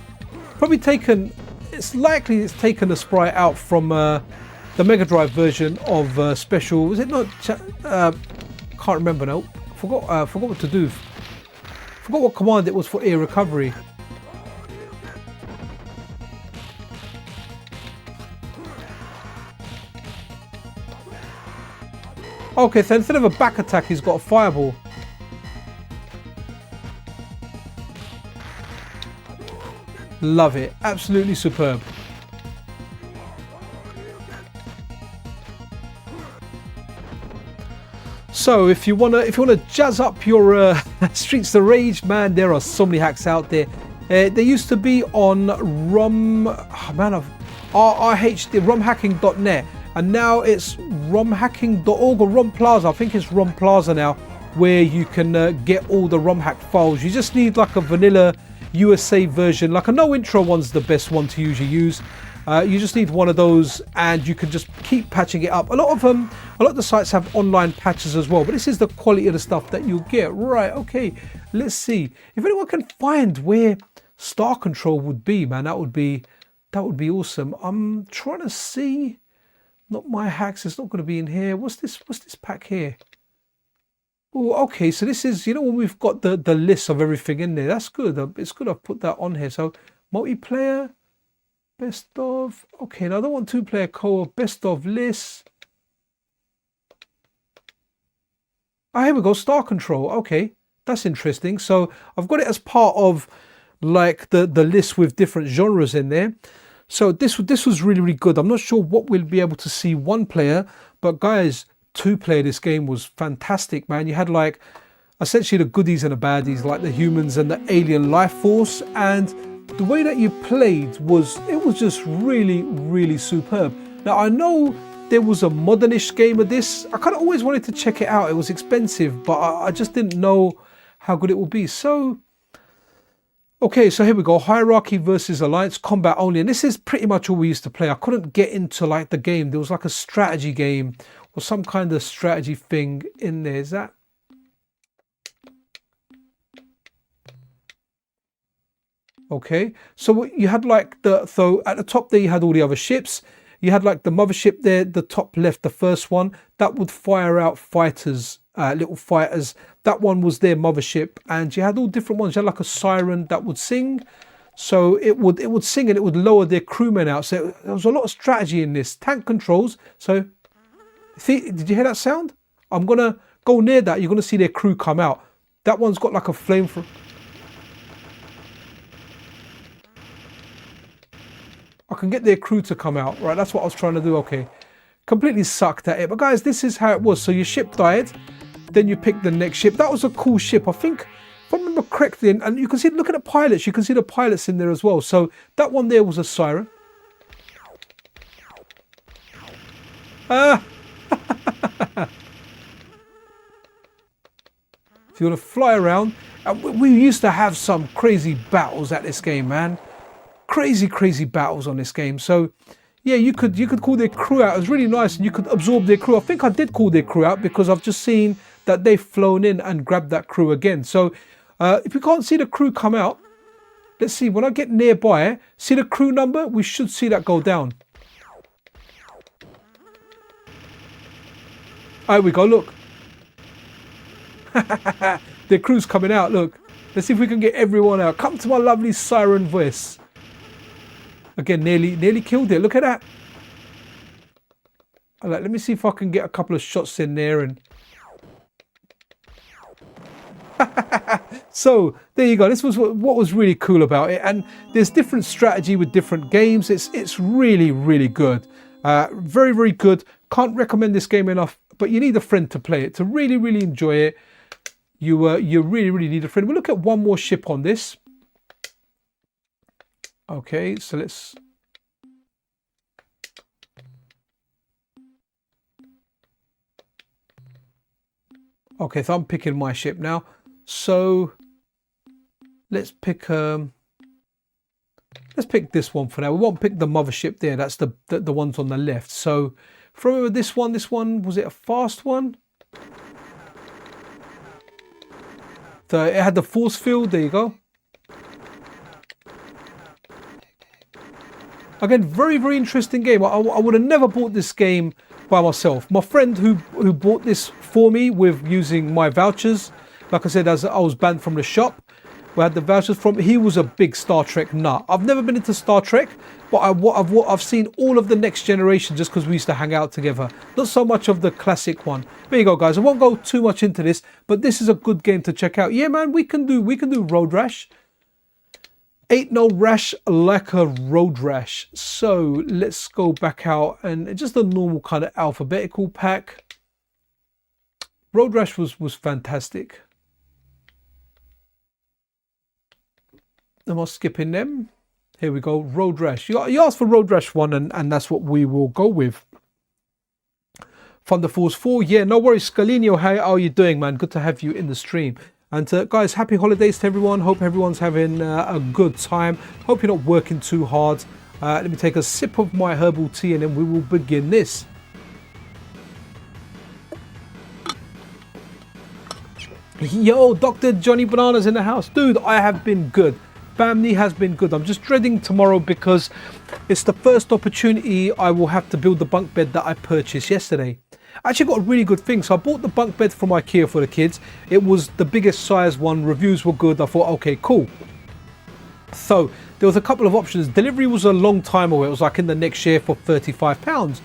Probably taken, it's likely it's taken the sprite out from the Mega Drive version of Special, was it not, can't remember now. Forgot what to do. Forgot what command it was for air recovery. Okay, so instead of a back attack, he's got a fireball. Love it. Absolutely superb. So if you wanna jazz up your Streets of Rage, man, there are so many hacks out there. They used to be on romhacking.net, and now it's romhacking.org or ROM Plaza. I think it's ROM Plaza now, where you can get all the ROM hack files. You just need like a vanilla USA version, like a no intro one's the best one to usually use. You just need one of those and you can just keep patching it up. A lot of the sites have online patches as well, but this is the quality of the stuff that you'll get. Right, okay, let's see. If anyone can find where Star Control would be, man, that would be awesome. I'm trying to see. Not my hacks, it's not going to be in here. What's this pack here? Oh, okay, so this is, you know, when we've got the list of everything in there. That's good. It's good I've put that on here. So multiplayer. Best of, okay, now I don't want two-player co-op, best of lists. Oh, here we go, Star Control. Okay, that's interesting. So I've got it as part of like the list with different genres in there. So this was really, really good. I'm not sure what we'll be able to see one player, but guys, two player, this game was fantastic, man. You had like essentially the goodies and the baddies, like the humans and the alien life force, and the way that you played was just really, really superb. Now I know there was a modernish game of this. I kind of always wanted to check it out. It was expensive, but I just didn't know how good it would be. So okay, so here we go. Hierarchy versus Alliance, combat only. And this is pretty much all we used to play. I couldn't get into like the game. There was like a strategy game or some kind of strategy thing in there. Is that? Okay, so you had like so at the top there you had all the other ships. You had like the mothership there, the top left, the first one, that would fire out fighters, little fighters. That one was their mothership, and you had all different ones. You had like a siren that would sing, so it would sing and it would lower their crewmen out. So there was a lot of strategy in this. Tank controls. So see, did you hear that sound? I'm gonna go near that. You're gonna see their crew come out. That one's got like a flame for. I can get their crew to come out, right? That's what I was trying to do. Okay, completely sucked at it. But guys, this is how it was. So your ship died, then you pick the next ship. That was a cool ship. I think, if I remember correctly, and you can see, look at the pilots. You can see the pilots in there as well. So that one there was a siren. Ah! If you want to fly around, and we used to have some crazy battles at this game, man. Crazy battles on this game. So yeah, you could call their crew out. It was really nice, and you could absorb their crew. I think I did call their crew out because I've just seen that they've flown in and grabbed that crew again. So if we can't see the crew come out, let's see. When I get nearby, see the crew number, we should see that go down. There we go, look. The crew's coming out, look. Let's see if we can get everyone out. Come to my lovely siren voice. Again, nearly killed it. Look at that. All right, let me see if I can get a couple of shots in there. And so there you go. This was what was really cool about it. And there's different strategy with different games. It's really good. Very good. Can't recommend this game enough. But you need a friend to play it, to really enjoy it. You really need a friend. We'll look at one more ship on this. Okay, so let's. Okay, so I'm picking my ship now. So let's pick this one for now. We won't pick the mothership there. That's the ones on the left. So from this one, was it a fast one? So it had the force field. There you go. Again, very interesting game. I would have never bought this game by myself. My friend who bought this for me with using my vouchers, like I said, as I was banned from the shop, we had the vouchers from. He was a big Star Trek nut. I've never been into Star Trek, but I've seen all of the Next Generation just because we used to hang out together. Not so much of the classic one. There you go, guys. I won't go too much into this, but this is a good game to check out. Yeah, man, we can do Road Rash. Ain't no rash like a road rash. So let's go back out and just a normal kind of alphabetical pack. Road Rash was fantastic. Am I skipping them? Here we go. Road Rash. You asked for Road Rash 1 and that's what we will go with. Thunder Force 4. Yeah, no worries. Scalino, how are you doing, man? Good to have you in the stream. And guys, happy holidays to everyone. Hope everyone's having a good time. Hope you're not working too hard. Let me take a sip of my herbal tea and then we will begin this. Yo, Dr. Johnny Bananas in the house. Dude, I have been good. Family has been good. I'm just dreading tomorrow because it's the first opportunity I will have to build the bunk bed that I purchased yesterday. I actually got a really good thing. So I bought the bunk bed from IKEA for the kids. It was the biggest size one. Reviews were good. I thought, okay, cool. So there was a couple of options. Delivery was a long time away. It was like in the next year for £35.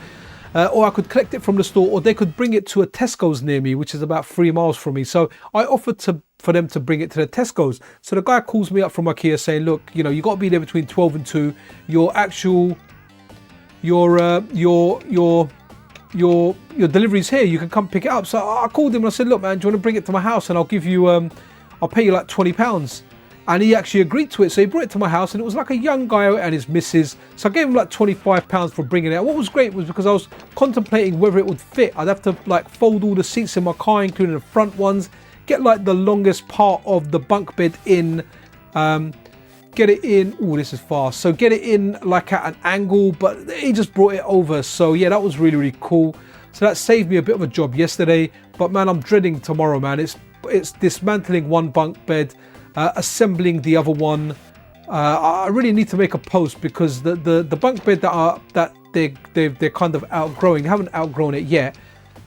or I could collect it from the store, or they could bring it to a Tesco's near me, which is about 3 miles from me. So I offered for them to bring it to the Tesco's. So the guy calls me up from IKEA saying, look, you know, you got to be there between 12 and 2. Your delivery's here. You can come pick it up. So I called him and I said, look, man, do you want to bring it to my house and I'll give you, I'll pay you like £20. And he actually agreed to it. So he brought it to my house, and it was like a young guy and his missus. So I gave him like £25 for bringing it. And what was great was because I was contemplating whether it would fit. I'd have to like fold all the seats in my car, including the front ones, get like the longest part of the bunk bed in, get it in. Oh, this is fast. So get it in like at an angle, but he just brought it over. So yeah, that was really, really cool. So that saved me a bit of a job yesterday. But man, I'm dreading tomorrow, man. It's dismantling one bunk bed, assembling the other one. I really need to make a post because the bunk bed that they're kind of outgrowing, haven't outgrown it yet.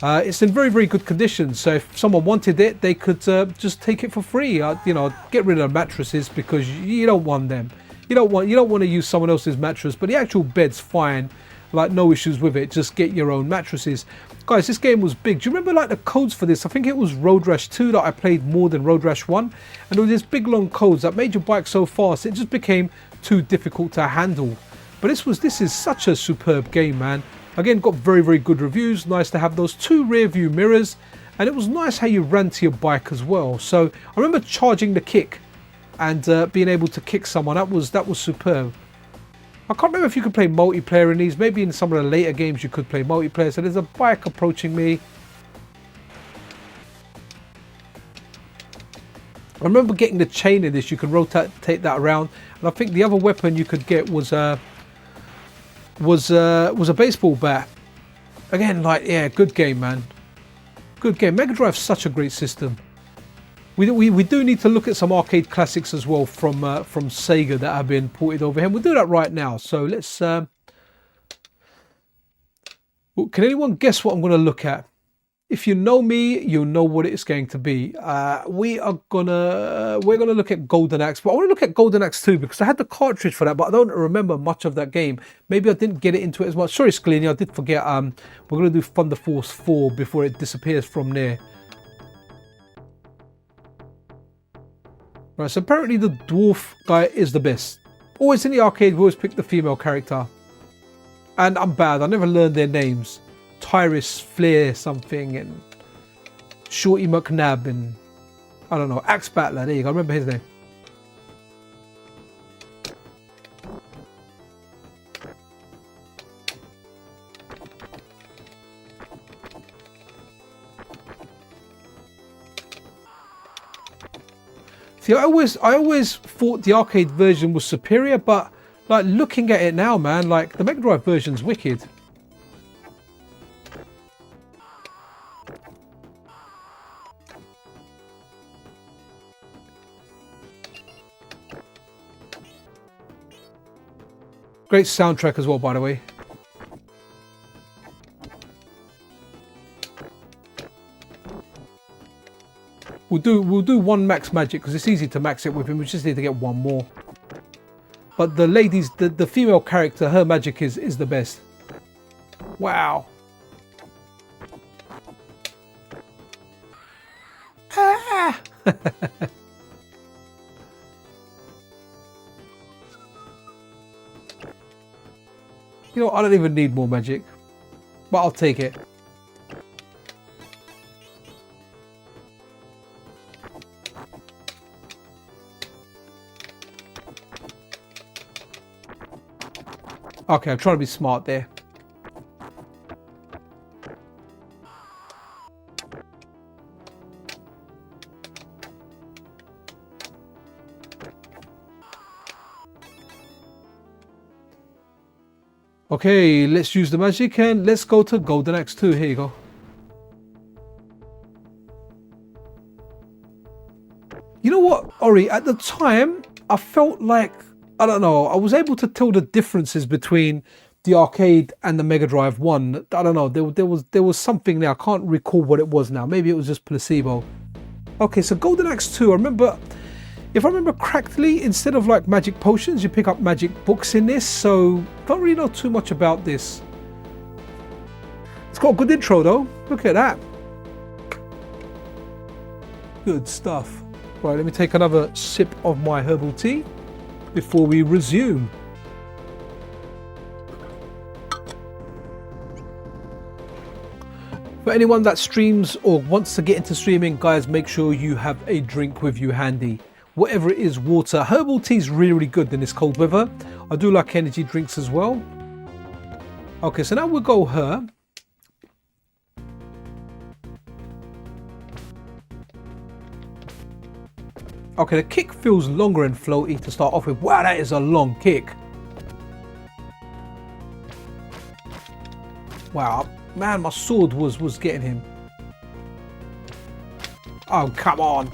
It's in very, very good condition. So if someone wanted it, they could just take it for free. You know, get rid of the mattresses because you don't want them. You don't want to use someone else's mattress, but the actual bed's fine. Like no issues with it. Just get your own mattresses. Guys, this game was big. Do you remember like the codes for this? I think it was Road Rash 2 that I played more than Road Rash 1. And there were these big long codes that made your bike so fast it just became too difficult to handle. But this is such a superb game, man. Again, got very, very good reviews. Nice to have those 2 rear view mirrors. And it was nice how you ran to your bike as well. So I remember charging the kick and being able to kick someone. That was superb. I can't remember if you could play multiplayer in these. Maybe in some of the later games you could play multiplayer. So there's a bike approaching me. I remember getting the chain in this. You could rotate that around. And I think the other weapon you could get was a baseball bat. Again, like, yeah, good game, man. Good game. Mega Drive's such a great system. We do need to look at some arcade classics as well from Sega that have been ported over here. We'll do that right now. So let's. Can anyone guess what I'm going to look at? If you know me, you'll know what it's going to be. We're gonna look at Golden Axe, but I want to look at Golden Axe 2 because I had the cartridge for that, but I don't remember much of that game. Maybe I didn't get it into it as much. Sorry, Scalini, I did forget. We're gonna do Thunder Force 4 before it disappears from there. Right, so apparently the dwarf guy is the best. Always in the arcade, we always pick the female character. And I'm bad, I never learned their names. Tyrus Flair something and Shorty McNabb and I don't know, Axe Battler, there you go, I remember his name. See, I always thought the arcade version was superior, but like looking at it now, man, like the Mega Drive version's wicked. Great soundtrack as well, by the way. We'll do one max magic because it's easy to max it with him. We just need to get one more. But the ladies, the female character, her magic is the best. Wow. Ah! You know, I don't even need more magic, but I'll take it. Okay, I'm trying to be smart there. Okay, let's use the magic and let's go to Golden Axe 2. Here you go. You know what, Ori, at the time, I felt like, I don't know, I was able to tell the differences between the arcade and the Mega Drive 1. I don't know, there was something there. I can't recall what it was now. Maybe it was just placebo. Okay, so Golden Axe 2, if I remember correctly, instead of like magic potions, you pick up magic books in this. So don't really know too much about this. It's got a good intro though. Look at that. Good stuff. Right, let me take another sip of my herbal tea before we resume. For anyone that streams or wants to get into streaming, guys, make sure you have a drink with you handy. Whatever it is, water. Herbal tea is really, really good in this cold weather. I do like energy drinks as well. Okay, so now we'll go her. Okay, the kick feels longer and floaty to start off with. Wow, that is a long kick. Wow. Man, my sword was getting him. Oh, come on.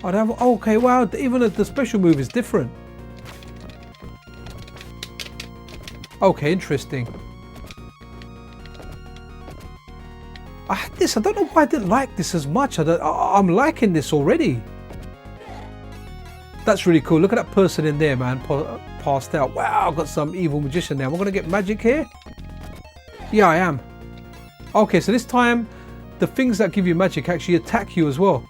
Okay, wow, even the special move is different. Okay, interesting. I had this, I don't know why I didn't like this as much. I'm liking this already. That's really cool. Look at that person in there, man, passed out. Wow, I've got some evil magician there. Am I going to get magic here? Yeah, I am. Okay, so this time the things that give you magic actually attack you as well.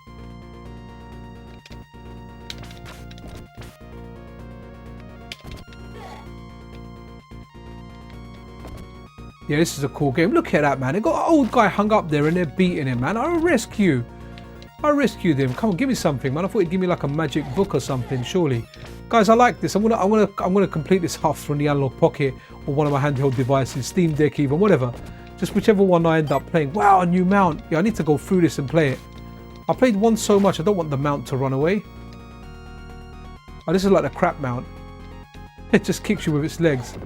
Yeah, this is a cool game. Look at that, man. They got an old guy hung up there and they're beating him, man. I rescued him. Come on, give me something, man. I thought he'd give me like a magic book or something, surely. Guys, I like this. I'm gonna complete this half from the analog pocket or one of my handheld devices, Steam Deck even, whatever. Just whichever one I end up playing. Wow, a new mount. Yeah, I need to go through this and play it. I played one so much, I don't want the mount to run away. Oh, this is like the crap mount. It just kicks you with its legs.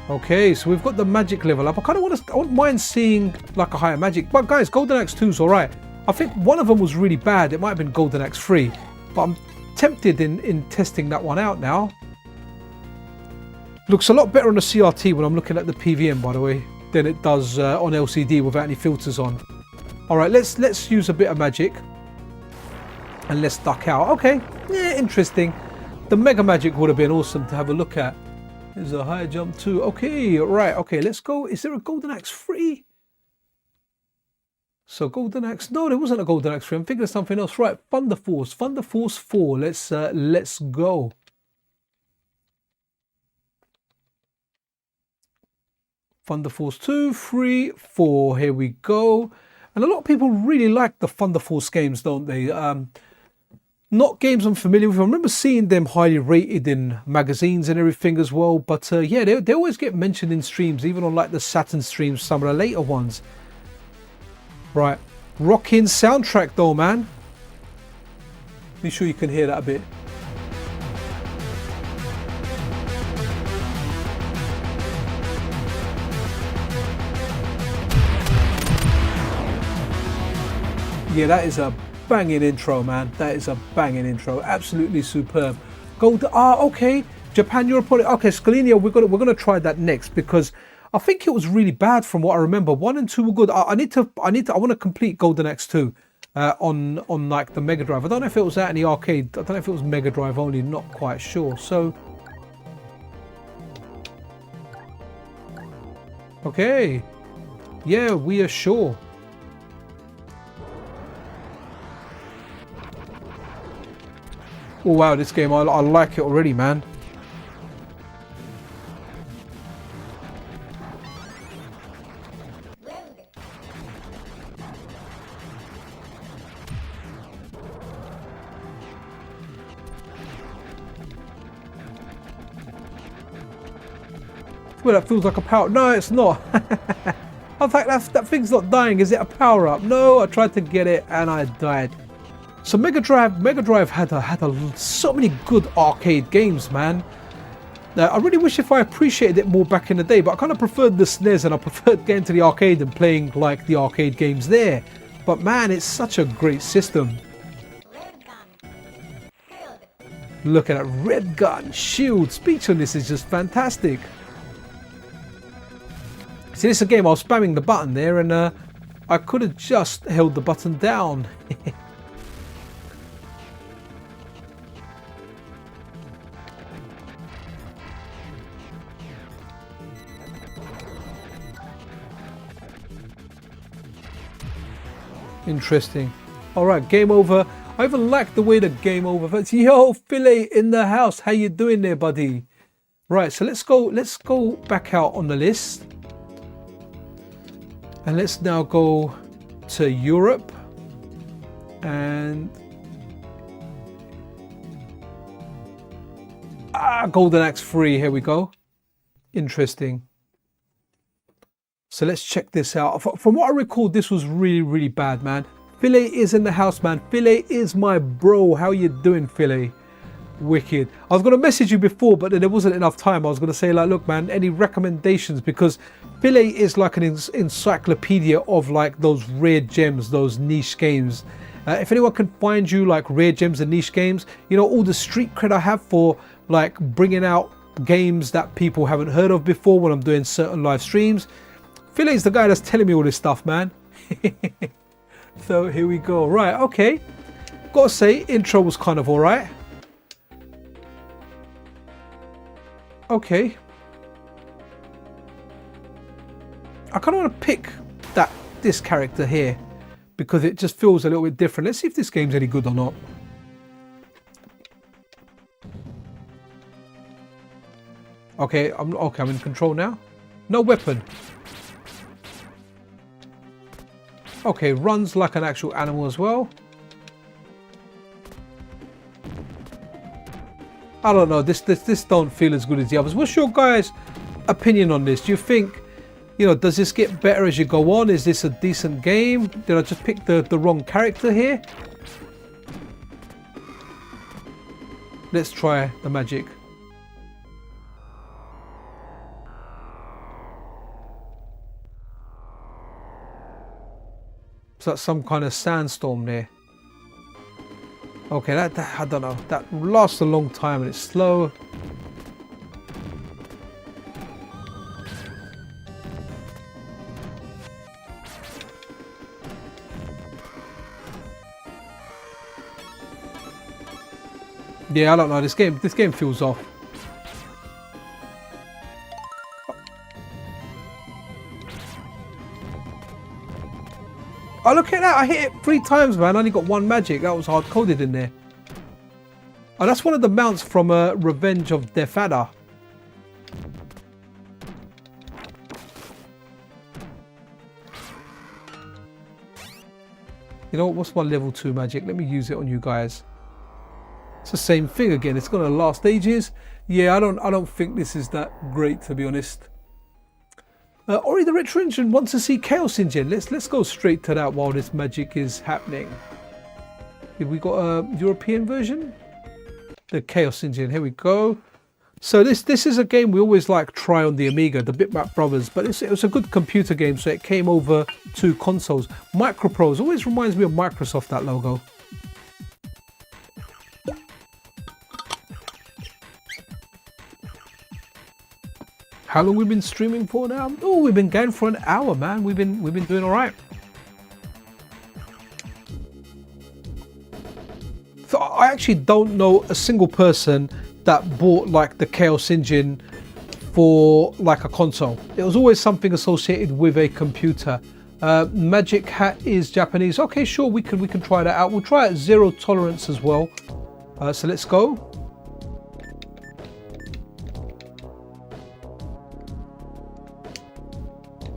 Okay, so we've got the magic level up. I wouldn't mind seeing like a higher magic. But guys, Golden Axe 2 is alright. I think one of them was really bad. It might have been Golden Axe 3. But I'm tempted in testing that one out now. Looks a lot better on the CRT when I'm looking at the PVM, by the way, than it does on LCD without any filters on. Alright, let's use a bit of magic. And let's duck out. Okay, yeah, interesting. The Mega Magic would have been awesome to have a look at. There's a higher jump too. Okay, right. Okay, let's go. Is there a Golden Axe 3? So Golden Axe. No, there wasn't a Golden Axe 3. I'm thinking of something else. Right, Thunder Force. Thunder Force 4. Let's go. Thunder Force 2, 3, 4. Here we go. And a lot of people really like the Thunder Force games, don't they? Not games I'm familiar with. I remember seeing them highly rated in magazines and everything as well. But yeah, they always get mentioned in streams, even on like the Saturn streams, some of the later ones. Right. Rocking soundtrack though, man. Be sure you can hear that a bit. Yeah, that is a banging intro, man. That is a banging intro. Absolutely superb. Gold. Okay. Japan, Europe. Okay, Scalenia. We're gonna try that next because I think it was really bad from what I remember. 1 and 2 were good. I want to complete Golden Axe 2 on like the Mega Drive. I don't know if it was out in the arcade. I don't know if it was Mega Drive only. Not quite sure. So. Okay. Yeah, we are sure. Oh wow, this game, I like it already, man. Well, that feels like a power. No, it's not. I was like, that thing's not dying. Is it a power up? No, I tried to get it and I died. So Mega Drive had so many good arcade games, man. I really wish if I appreciated it more back in the day, but I kind of preferred the SNES and I preferred getting to the arcade and playing like the arcade games there. But man, it's such a great system. Look at that red gun, shield, speech on this is just fantastic. See, this is a game I was spamming the button there and I could have just held the button down. Interesting. All right, game over. I even like the way the game over. Yo, Philly in the house. How you doing there, buddy? Right, so let's go back out on the list. And let's now go to Europe. And Golden Axe 3, here we go. Interesting. So let's check this out. From what I recall, this was really, really bad, man. Philly is in the house, man. Philly is my bro. How you doing, Philly? Wicked. I was going to message you before, but then there wasn't enough time. I was going to say, like, look, man, any recommendations? Because Philly is like an encyclopedia of like those rare gems, those niche games. If anyone can find you like rare gems and niche games, you know, all the street cred I have for like bringing out games that people haven't heard of before when I'm doing certain live streams. Philly's the guy that's telling me all this stuff, man. So here we go. Right, okay. Gotta say, intro was kind of alright. Okay. I kind of want to pick this character here because it just feels a little bit different. Let's see if this game's any good or not. Okay, I'm in control now. No weapon. Okay, runs like an actual animal as well. I don't know, this don't feel as good as the others. What's your guys' opinion on this? Do you think, you know, does this get better as you go on? Is this a decent game? Did I just pick the wrong character here? Let's try the magic. Is that some kind of sandstorm there? Okay, that I don't know. That lasts a long time and it's slow. Yeah, I don't know. This game feels off. Oh, look at that. I hit it 3 times, man. I only got 1 magic. That was hard coded in there. Oh, that's one of the mounts from Revenge of Death Adder. You know what? What's my level 2 magic? Let me use it on you guys. It's the same thing again. It's going to last ages. Yeah, I don't think this is that great, to be honest. Ori the Retro Engine wants to see Chaos Engine. Let's go straight to that while this magic is happening. Have we got a European version? The Chaos Engine. Here we go. So this is a game we always like try on the Amiga, the Bitmap Brothers, but it was a good computer game, so it came over to consoles. Microprose always reminds me of Microsoft, that logo. How long we've been streaming for now? Oh, we've been going for an hour, man. We've been doing all right. So I actually don't know a single person that bought like the Chaos Engine for like a console. It was always something associated with a computer. Magic Hat is Japanese. Okay, sure, we can try that out. We'll try it Zero Tolerance as well. So let's go.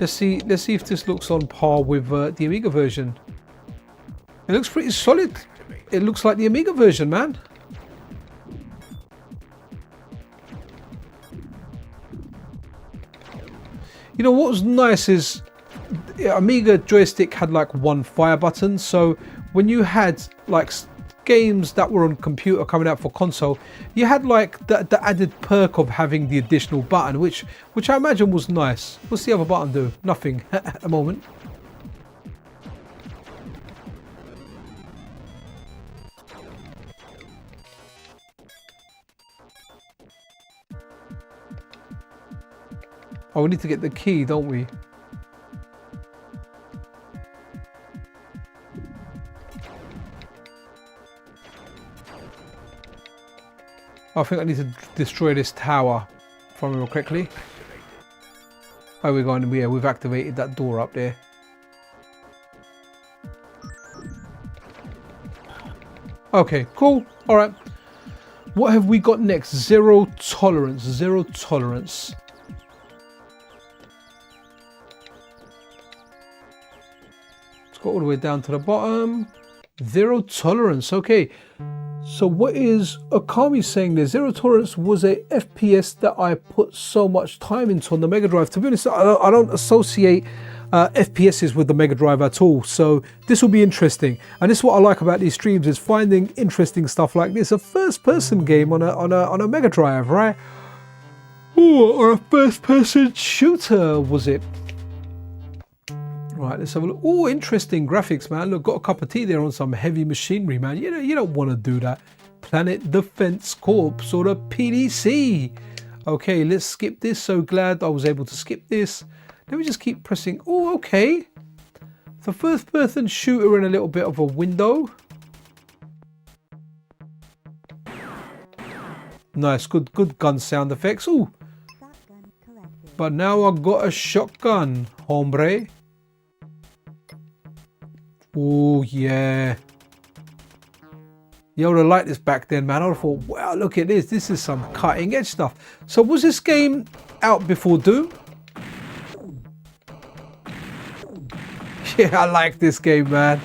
Let's see if this looks on par with the Amiga version. It looks pretty solid. It looks like the Amiga version, man. You know what was nice is Amiga joystick had like 1 fire button, so when you had like games that were on computer coming out for console, you had like the added perk of having the additional button, which I imagine was nice. What's the other button do? Nothing at the moment. Oh, we need to get the key, don't we? I think I need to destroy this tower, if I remember correctly. Oh, we're going, yeah, we've activated that door up there. Okay, cool. All right. What have we got next? Zero tolerance. Zero tolerance. Let's go all the way down to the bottom. Zero tolerance. Okay. So what is Okami saying there? Zero tolerance was a FPS that I put so much time into on the Mega Drive. To be honest, I don't associate FPSs with the Mega Drive at all. So this will be interesting. And this is what I like about these streams, is finding interesting stuff like this. A first-person game on a Mega Drive, right? Ooh, or a first-person shooter, was it? Right, let's have a look. Oh, interesting graphics, man. Look, got a cup of tea there on some heavy machinery, man. You don't want to do that. Planet Defense Corps or the PDC. Okay, let's skip this. So glad I was able to skip this. Let me just keep pressing. Oh, okay. The first person shooter in a little bit of a window. Nice, good gun sound effects. Oh, but now I've got a shotgun, hombre. Oh, yeah. You would have liked this back then, man. I would have thought, wow, look at this. This is some cutting edge stuff. So was this game out before Doom? Yeah, I like this game, man.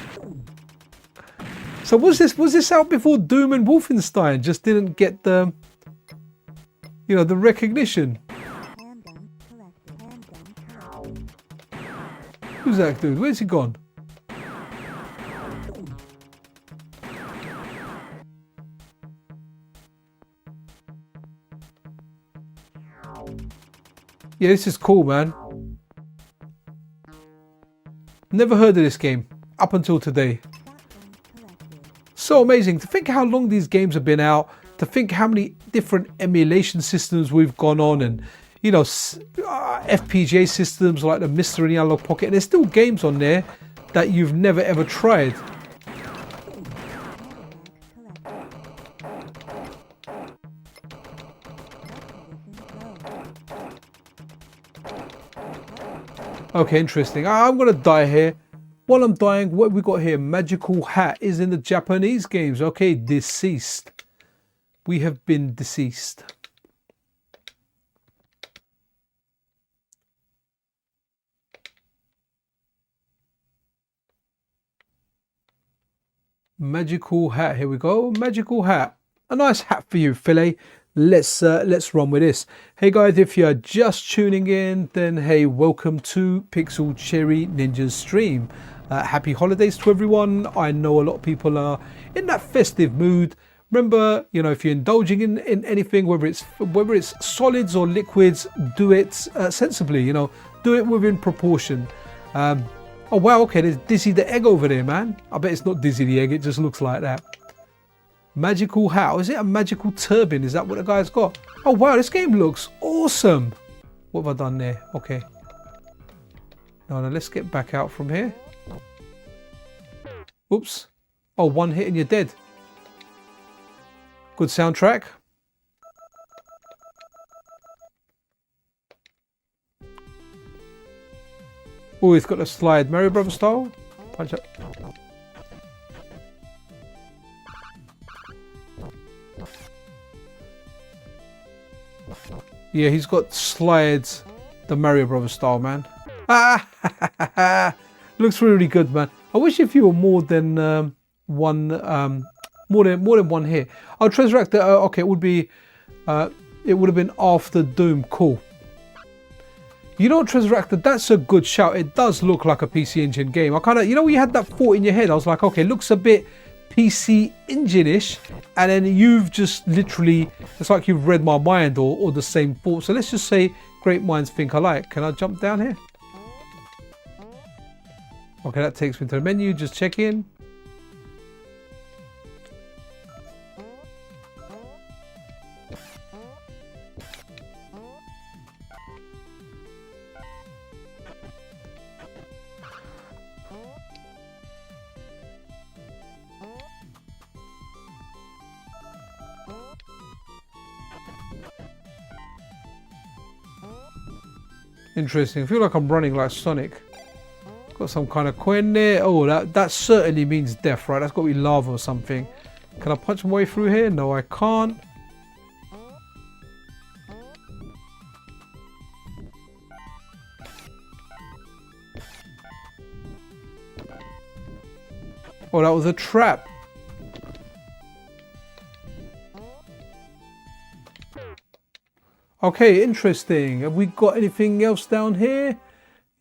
So was this out before Doom and Wolfenstein? Just didn't get the, you know, the recognition. Who's that dude? Where's he gone? Yeah, this is cool, man. Never heard of this game up until today. So amazing to think how long these games have been out, to think how many different emulation systems we've gone on, and you know, FPGA systems like the MiSTer and the Analog Pocket, and there's still games on there that you've never ever tried. Okay, interesting. I'm gonna die here. While I'm dying, what we got here? Magical hat is in the Japanese games. Okay, deceased. We have been deceased. Magical hat. Here we go. Magical hat. A nice hat for you, Philly. Let's run with this. Hey guys, if you're just tuning in, then hey, welcome to Pixel Cherry Ninja's stream. Happy holidays to everyone. I know a lot of people are in that festive mood. Remember, you know, if you're indulging in anything, whether it's solids or liquids, do it sensibly. You know, do it within proportion. Oh wow, okay, there's Dizzy the Egg over there, man. I bet it's not Dizzy the Egg. It just looks like that. Magical hat. Is it a magical turban? Is that what the guy's got? Oh wow, this game looks awesome. What have I done there? Okay. No, let's get back out from here. Oops. Oh, one hit and you're dead. Good soundtrack. Oh, he's got a slide. Mario Brothers style. Punch up. Yeah, he's got slides, the Mario Brothers style, man. Ah, looks really good, man. I wish if you were more than more than one hit. Oh, Treasuract. Okay, it would have been after Doom. Cool. You know, Treasuract, that's a good shout. It does look like a PC Engine game. I kind of, you know, when you had that thought in your head, I was like, okay, looks a bit PC Engine-ish, and then you've just literally, it's like you've read my mind or the same thought. So let's just say great minds think alike. Can I jump down here? Okay, that takes me to the menu. Just check in. Interesting. I feel like I'm running like Sonic. Got some kind of coin there. Oh, that certainly means death, right? That's got to be lava or something. Can I punch my way through here? No, I can't. Oh, that was a trap. Okay, interesting. Have we got anything else down here?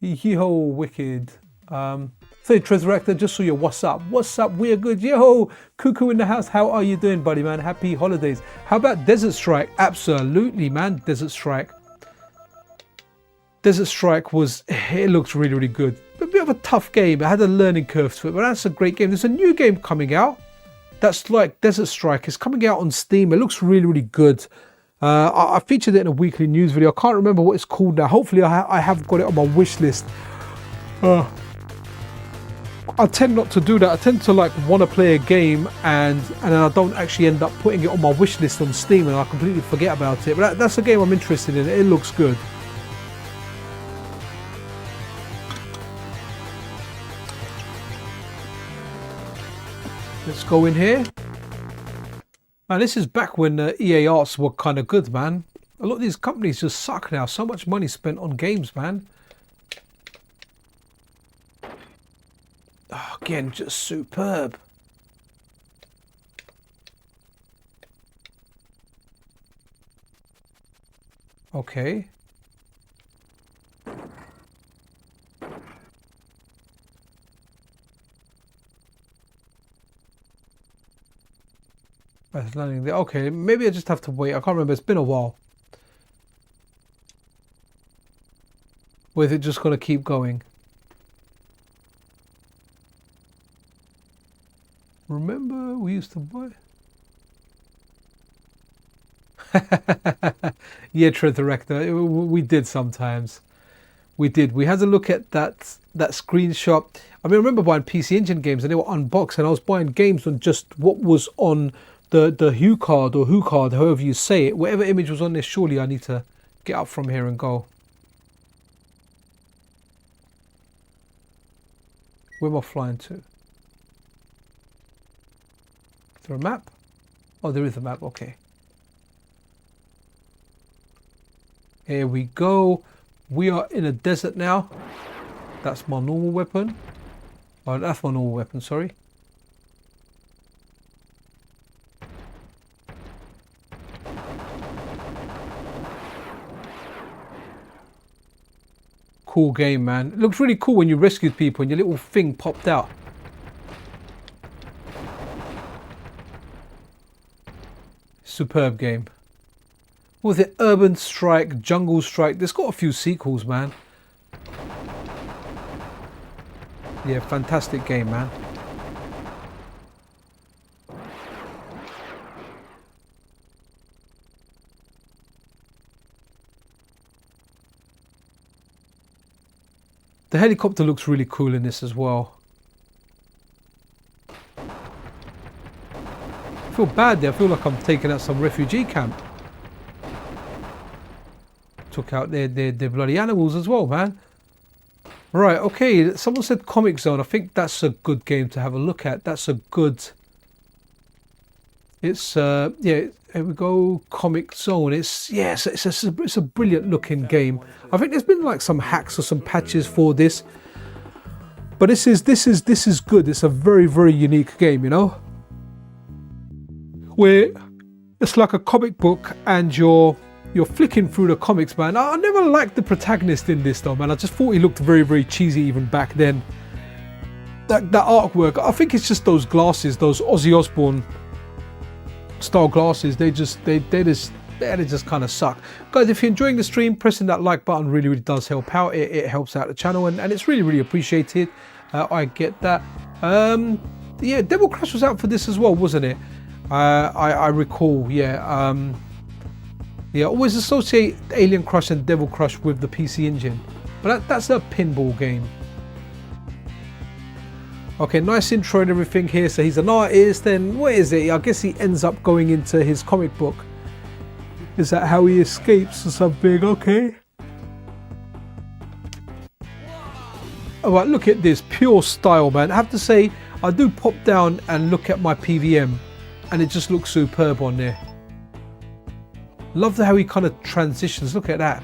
Yo, wicked. Say, Tresurrector, just saw your what's up. What's up? We're good. Yo, Cuckoo in the house. How are you doing, buddy, man? Happy holidays. How about Desert Strike? Absolutely, man. Desert Strike. Desert Strike was, it looks really, really good. A bit of a tough game. It had a learning curve to it, but that's a great game. There's a new game coming out that's like Desert Strike. It's coming out on Steam. It looks really, really good. I featured it in a weekly news video. I can't remember what it's called now. Hopefully I have got it on my wish list. I tend not to do that. I tend to like want to play a game and then I don't actually end up putting it on my wish list on Steam and I completely forget about it. But that's a game I'm interested in. It looks good. Let's go in here. Man, this is back when EA Arts were kind of good, man. A lot of these companies just suck now. So much money spent on games, man. Oh, again, just superb. Okay. That's landing there. Okay, maybe I just have to wait. I can't remember. It's been a while. Or is it just going to keep going? Remember we used to buy? Yeah, Tresurrector. We did sometimes. We did. We had to look at that screenshot. I mean, I remember buying PC Engine games and they were unboxed and I was buying games on just what was on the Hue card or Who card, however you say it. Whatever image was on there, surely I need to get up from here and go. Where am I flying to? Is there a map? Oh, there is a map. Okay. Here we go. We are in a desert now. That's my normal weapon. Oh, that's my normal weapon, sorry. Cool game, man. It looks really cool when you rescued people and your little thing popped out. Superb game. What was it? Urban Strike, Jungle Strike. There's got a few sequels, man. Yeah, fantastic game, man. The helicopter looks really cool in this as well. I feel bad there. I feel like I'm taking out some refugee camp. Took out their bloody animals as well, man. Right, okay. Someone said Comic Zone. I think that's a good game to have a look at. That's a good... It's, yeah, here we go. Comic Zone. It's a brilliant looking game. I think there's been like some hacks or some patches for this. But this is good. It's a very, very unique game, you know? Where it's like a comic book and you're flicking through the comics, man. I never liked the protagonist in this though, man. I just thought he looked very, very cheesy even back then. That artwork, I think it's just those glasses, those Ozzy Osbourne style glasses. They just kind of suck. Guys, if you're enjoying the stream, pressing that like button really, really does help out. It helps out the channel and it's really, really appreciated. I get that. Yeah, Devil Crush was out for this as well, wasn't it? I recall, yeah. Yeah, always associate Alien Crush and Devil Crush with the PC Engine. But that's a pinball game. Okay, nice intro and everything here. So he's an artist, and what is it? I guess he ends up going into his comic book. Is that how he escapes or something? Okay. All right, look at this, pure style, man. I have to say, I do pop down and look at my PVM, and it just looks superb on there. Love how he kind of transitions. Look at that.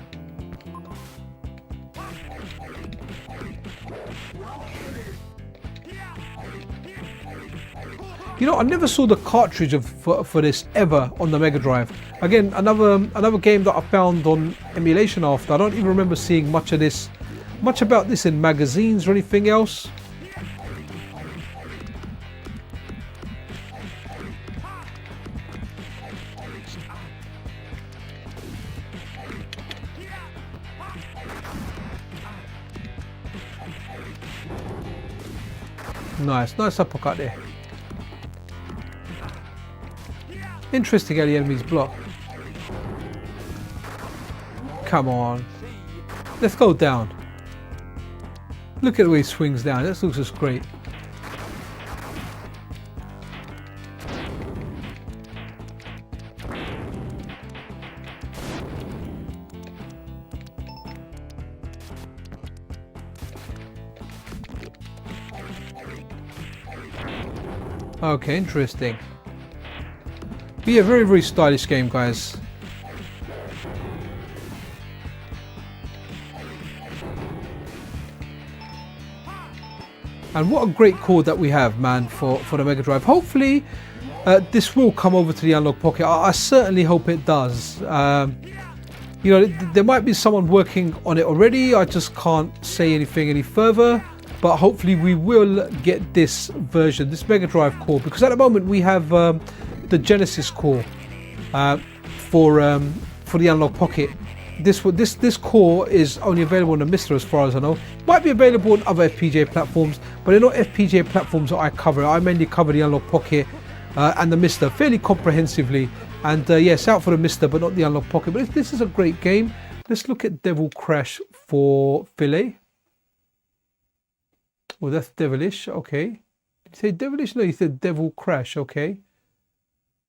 You know, I never saw the cartridge for this ever on the Mega Drive. Again, another game that I found on emulation after. I don't even remember seeing much about this in magazines or anything else. Nice uppercut there. Interesting how the enemies block. Come on. Let's go down. Look at the way he swings down. This looks just great. Okay, interesting. But yeah, very, very stylish game, guys. And what a great chord that we have, man, for the Mega Drive. Hopefully, this will come over to the Analog Pocket. I certainly hope it does. You know, there might be someone working on it already. I just can't say anything any further. But hopefully we will get this version, this Mega Drive core, because at the moment we have the Genesis core for the Analog Pocket. This core is only available on the MiSTer, as far as I know. Might be available on other FPGA platforms, but they're not FPGA platforms that I cover. I mainly cover the Analog Pocket and the MiSTer fairly comprehensively. And yes, out for the MiSTer, but not the Analog Pocket. But this is a great game. Let's look at Devil Crash for Filet. Well, that's Devilish, okay. Did you say Devilish? No, you said Devil Crash, okay.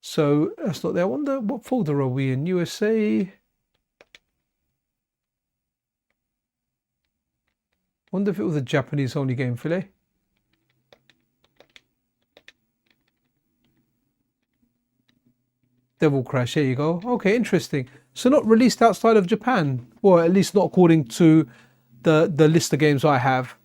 So that's not there. I wonder what folder are we in? USA. Wonder if it was a Japanese only game, Filet. Devil Crash, there you go. Okay, interesting. So not released outside of Japan, or at least not according to the list of games I have.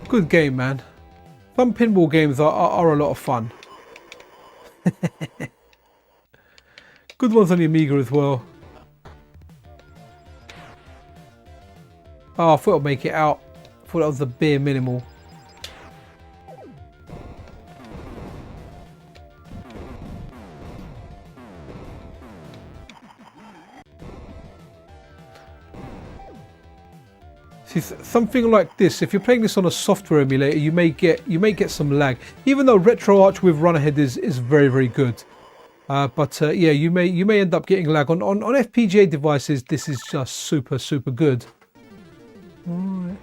Good game, man. Some pinball games are a lot of fun. Good ones on the Amiga as well. Oh, I thought I'd make it out. I thought that was the bare minimal. See, something like this, if you're playing this on a software emulator, you may get some lag. Even though RetroArch with Run Ahead is very, very good. But yeah, you may end up getting lag. On FPGA devices, this is just super, super good. All right.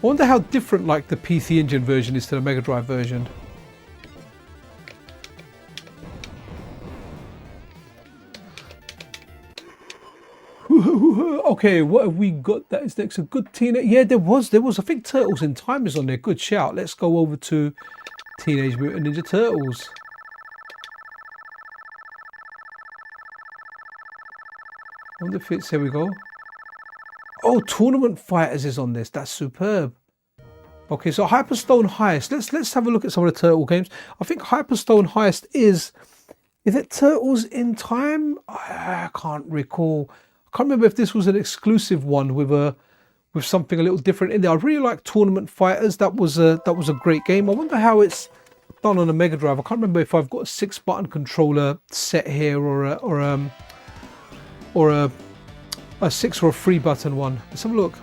I wonder how different like the PC Engine version is to the Mega Drive version. Okay, what have we got that is next? A good teenage. Yeah, there was. I think Turtles in Time is on there. Good shout. Let's go over to Teenage Mutant Ninja Turtles. I wonder if it's, here we go. Oh, Tournament Fighters is on this. That's superb. Okay, so Hyperstone Heist. Let's have a look at some of the Turtle games. I think Hyperstone Heist is it Turtles in Time? I can't recall. I can't remember if this was an exclusive one with something a little different in there. I really like Tournament Fighters. That was a great game. I wonder how it's done on a Mega Drive. I can't remember if I've got a 6-button controller set here or a 6 or a 3-button one. Let's have a look.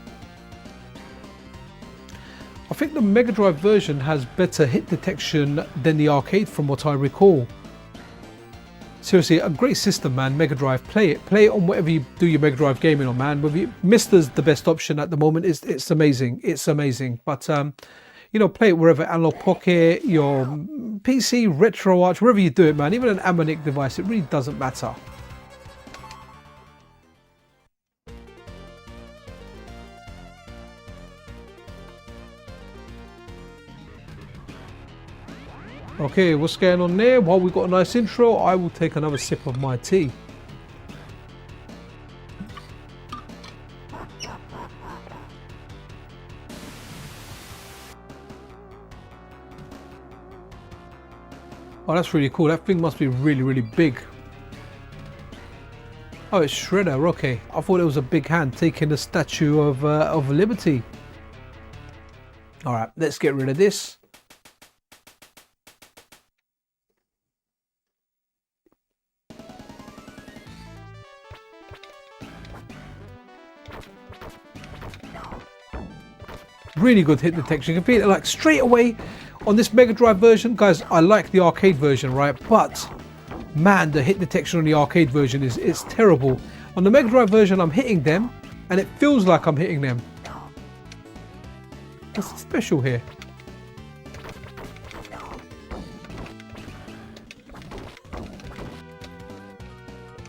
I think the Mega Drive version has better hit detection than the arcade from what I recall. Seriously, a great system, man. Mega Drive, play it on whatever you do your Mega Drive gaming on, man. MiSTer's the best option at the moment. It's amazing. It's amazing. But you know, play it wherever, Analog Pocket, your PC, RetroArch, wherever you do it, man. Even an Amonic device, it really doesn't matter. Okay, what's going on there? While we've got a nice intro, I will take another sip of my tea. Oh, that's really cool. That thing must be really, really big. Oh, it's Shredder. Okay, I thought it was a big hand taking the Statue of Liberty. All right, let's get rid of this. Really good hit detection. You can feel it like straight away on this Mega Drive version. Guys, I like the arcade version, right? But man, the hit detection on the arcade version is terrible. On the Mega Drive version, I'm hitting them and it feels like I'm hitting them. What's special here?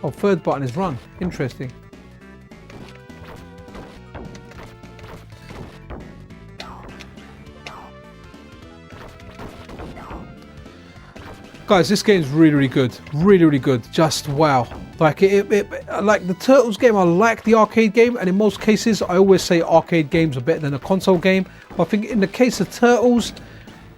Oh, third button is run. Interesting. Guys, this game's really, really good. Really, really good. Just wow. Like like the Turtles game, I like the arcade game, and in most cases, I always say arcade games are better than a console game. But I think in the case of Turtles,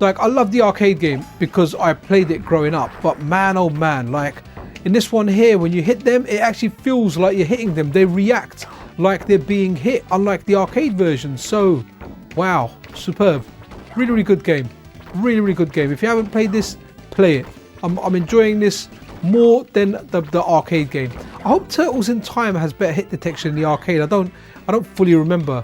like I love the arcade game because I played it growing up. But man, oh man, like in this one here, when you hit them, it actually feels like you're hitting them. They react like they're being hit, unlike the arcade version. So, wow, superb. Really, really good game. Really, really good game. If you haven't played this, play it. I'm enjoying this more than the arcade game. I hope Turtles in Time has better hit detection in the arcade. I don't fully remember.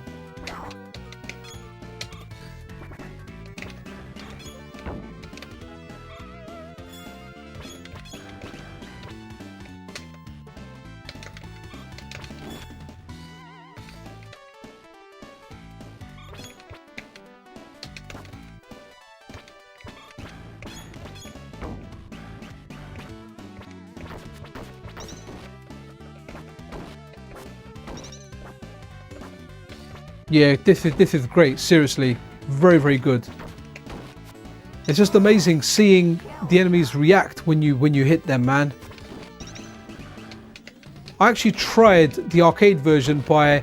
Yeah, this is great. Seriously, very, very good. It's just amazing seeing the enemies react when you hit them, man. I actually tried the arcade version by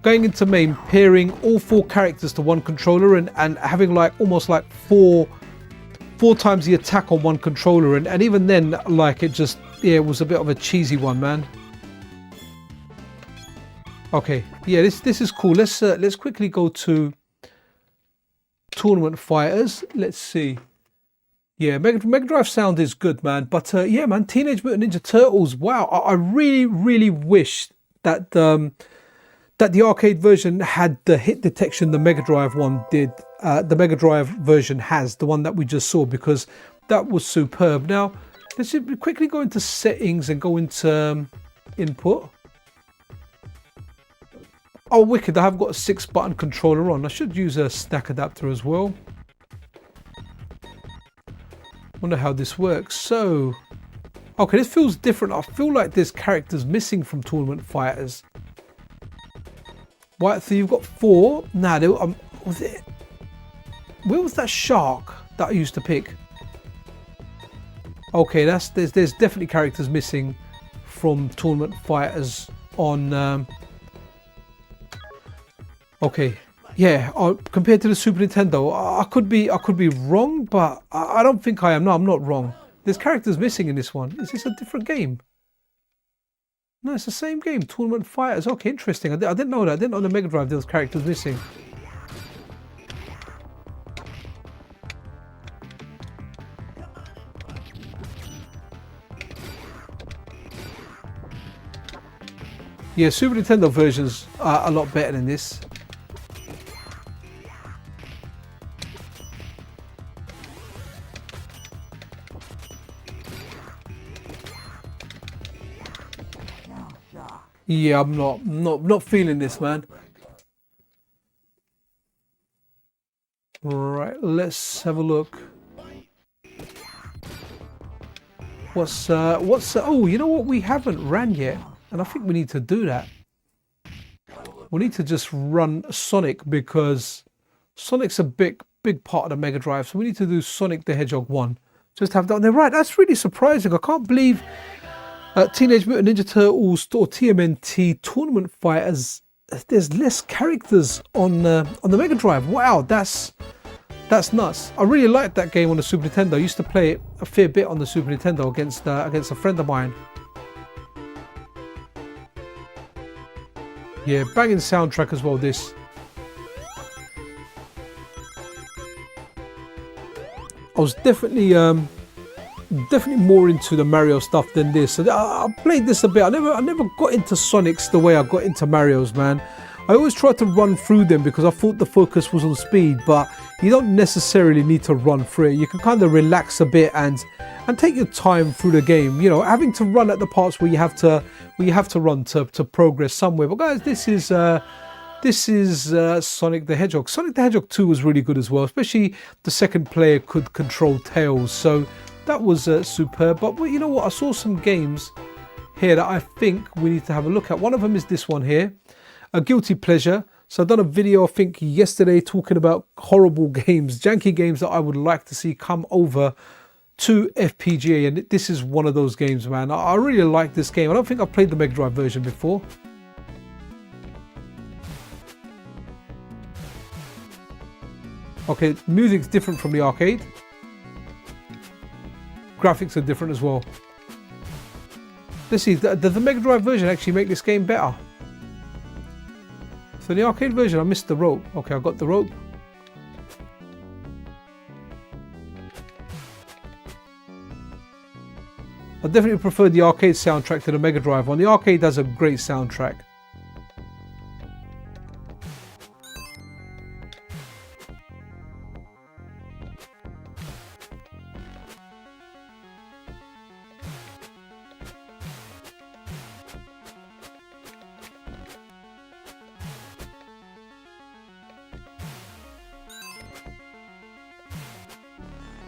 going into main, pairing all 4 characters to one controller and having like almost like four times the attack on one controller, and even then, like it just, yeah, it was a bit of a cheesy one, man. Okay, yeah, this is cool. Let's quickly go to Tournament Fighters. Let's see. Yeah, Mega Drive sound is good, man. But yeah, man, Teenage Mutant Ninja Turtles. Wow, I really, really wish that that the arcade version had the hit detection the Mega Drive one did. The Mega Drive version has, the one that we just saw, because that was superb. Now, let's quickly go into settings and go into input. Oh, wicked, I have got a 6-button controller on. I should use a stack adapter as well. Wonder how this works. So, okay, this feels different. I feel like there's characters missing from Tournament Fighters. Right, so you've got 4. Nah, was it? Where was that shark that I used to pick? Okay, there's definitely characters missing from Tournament Fighters on. Okay, Yeah, compared to the Super Nintendo, I could be wrong, but I don't think I am. No, I'm not wrong. There's characters missing in this one. Is this a different game? No, it's the same game. Tournament Fighters. Okay, interesting. I didn't know that. I didn't know on the Mega Drive there was characters missing. Yeah, Super Nintendo versions are a lot better than this. Yeah, I'm not feeling this, man. Right, let's have a look. Oh, you know what? We haven't ran yet, and I think we need to do that. We need to just run Sonic because Sonic's a big part of the Mega Drive, so we need to do Sonic the Hedgehog 1. Just have that on there. Right, that's really surprising. I can't believe Teenage Mutant Ninja Turtles or TMNT Tournament Fighters, there's less characters on the Mega Drive. Wow, that's nuts. I really liked that game on the Super Nintendo. I used to play it a fair bit on the Super Nintendo against a friend of mine. Yeah, banging soundtrack as well, this. I was definitely more into the Mario stuff than this. So I played this a bit. I never got into Sonics the way I got into Mario's, man. I always tried to run through them because I thought the focus was on speed, but you don't necessarily need to run through it. You can kind of relax a bit and take your time through the game. You know, having to run at the parts where you have to run to progress somewhere. But guys, this is Sonic the Hedgehog. Sonic the Hedgehog 2 was really good as well, especially the second player could control Tails. So that was superb. But you know what? I saw some games here that I think we need to have a look at. One of them is this one here, a guilty pleasure. So I've done a video, I think yesterday, talking about horrible games, janky games that I would like to see come over to FPGA. And this is one of those games, man. I really like this game. I don't think I've played the Mega Drive version before. Okay, music's different from the arcade. Graphics are different as well. Let's see, does the Mega Drive version actually make this game better? So the arcade version, I missed the rope. Okay, I got the rope. I definitely prefer the arcade soundtrack to the Mega Drive one. The arcade has a great soundtrack.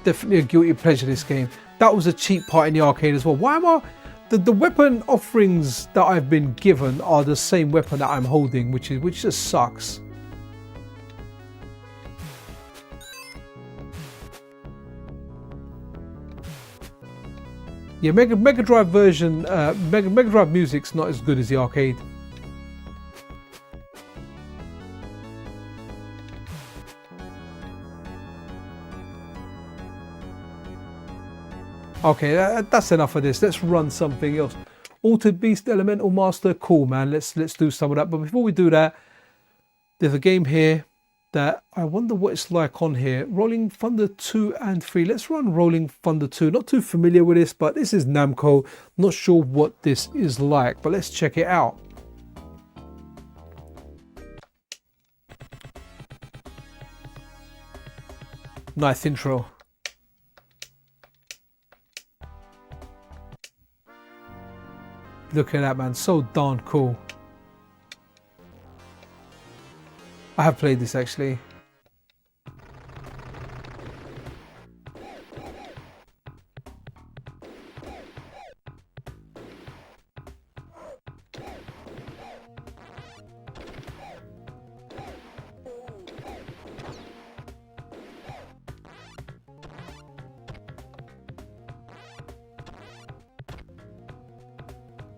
Definitely a guilty pleasure, this game. That was a cheap part in the arcade as well. Why am I... The weapon offerings that I've been given are the same weapon that I'm holding, which just sucks. Yeah, Mega Drive version, Mega Drive music's not as good as the arcade. Okay, that's enough of this. Let's run something else. Altered Beast Elemental Master, cool, man. Let's do some of that. But before we do that, there's a game here that I wonder what it's like on here. Rolling Thunder 2 and 3. Let's run Rolling Thunder 2. Not too familiar with this, but this is Namco. Not sure what this is like, but let's check it out. Nice intro. Look at that, man. So darn cool. I have played this actually.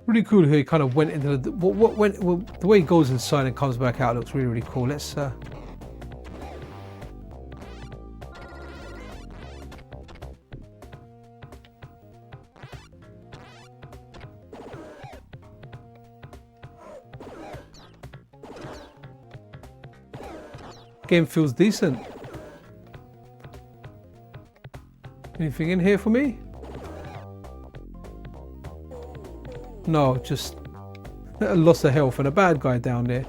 Really cool here. He kind of went into the way he goes inside and comes back out. Looks really cool. Let's Game feels decent. Anything in here for me? No, just a loss of health and a bad guy down there.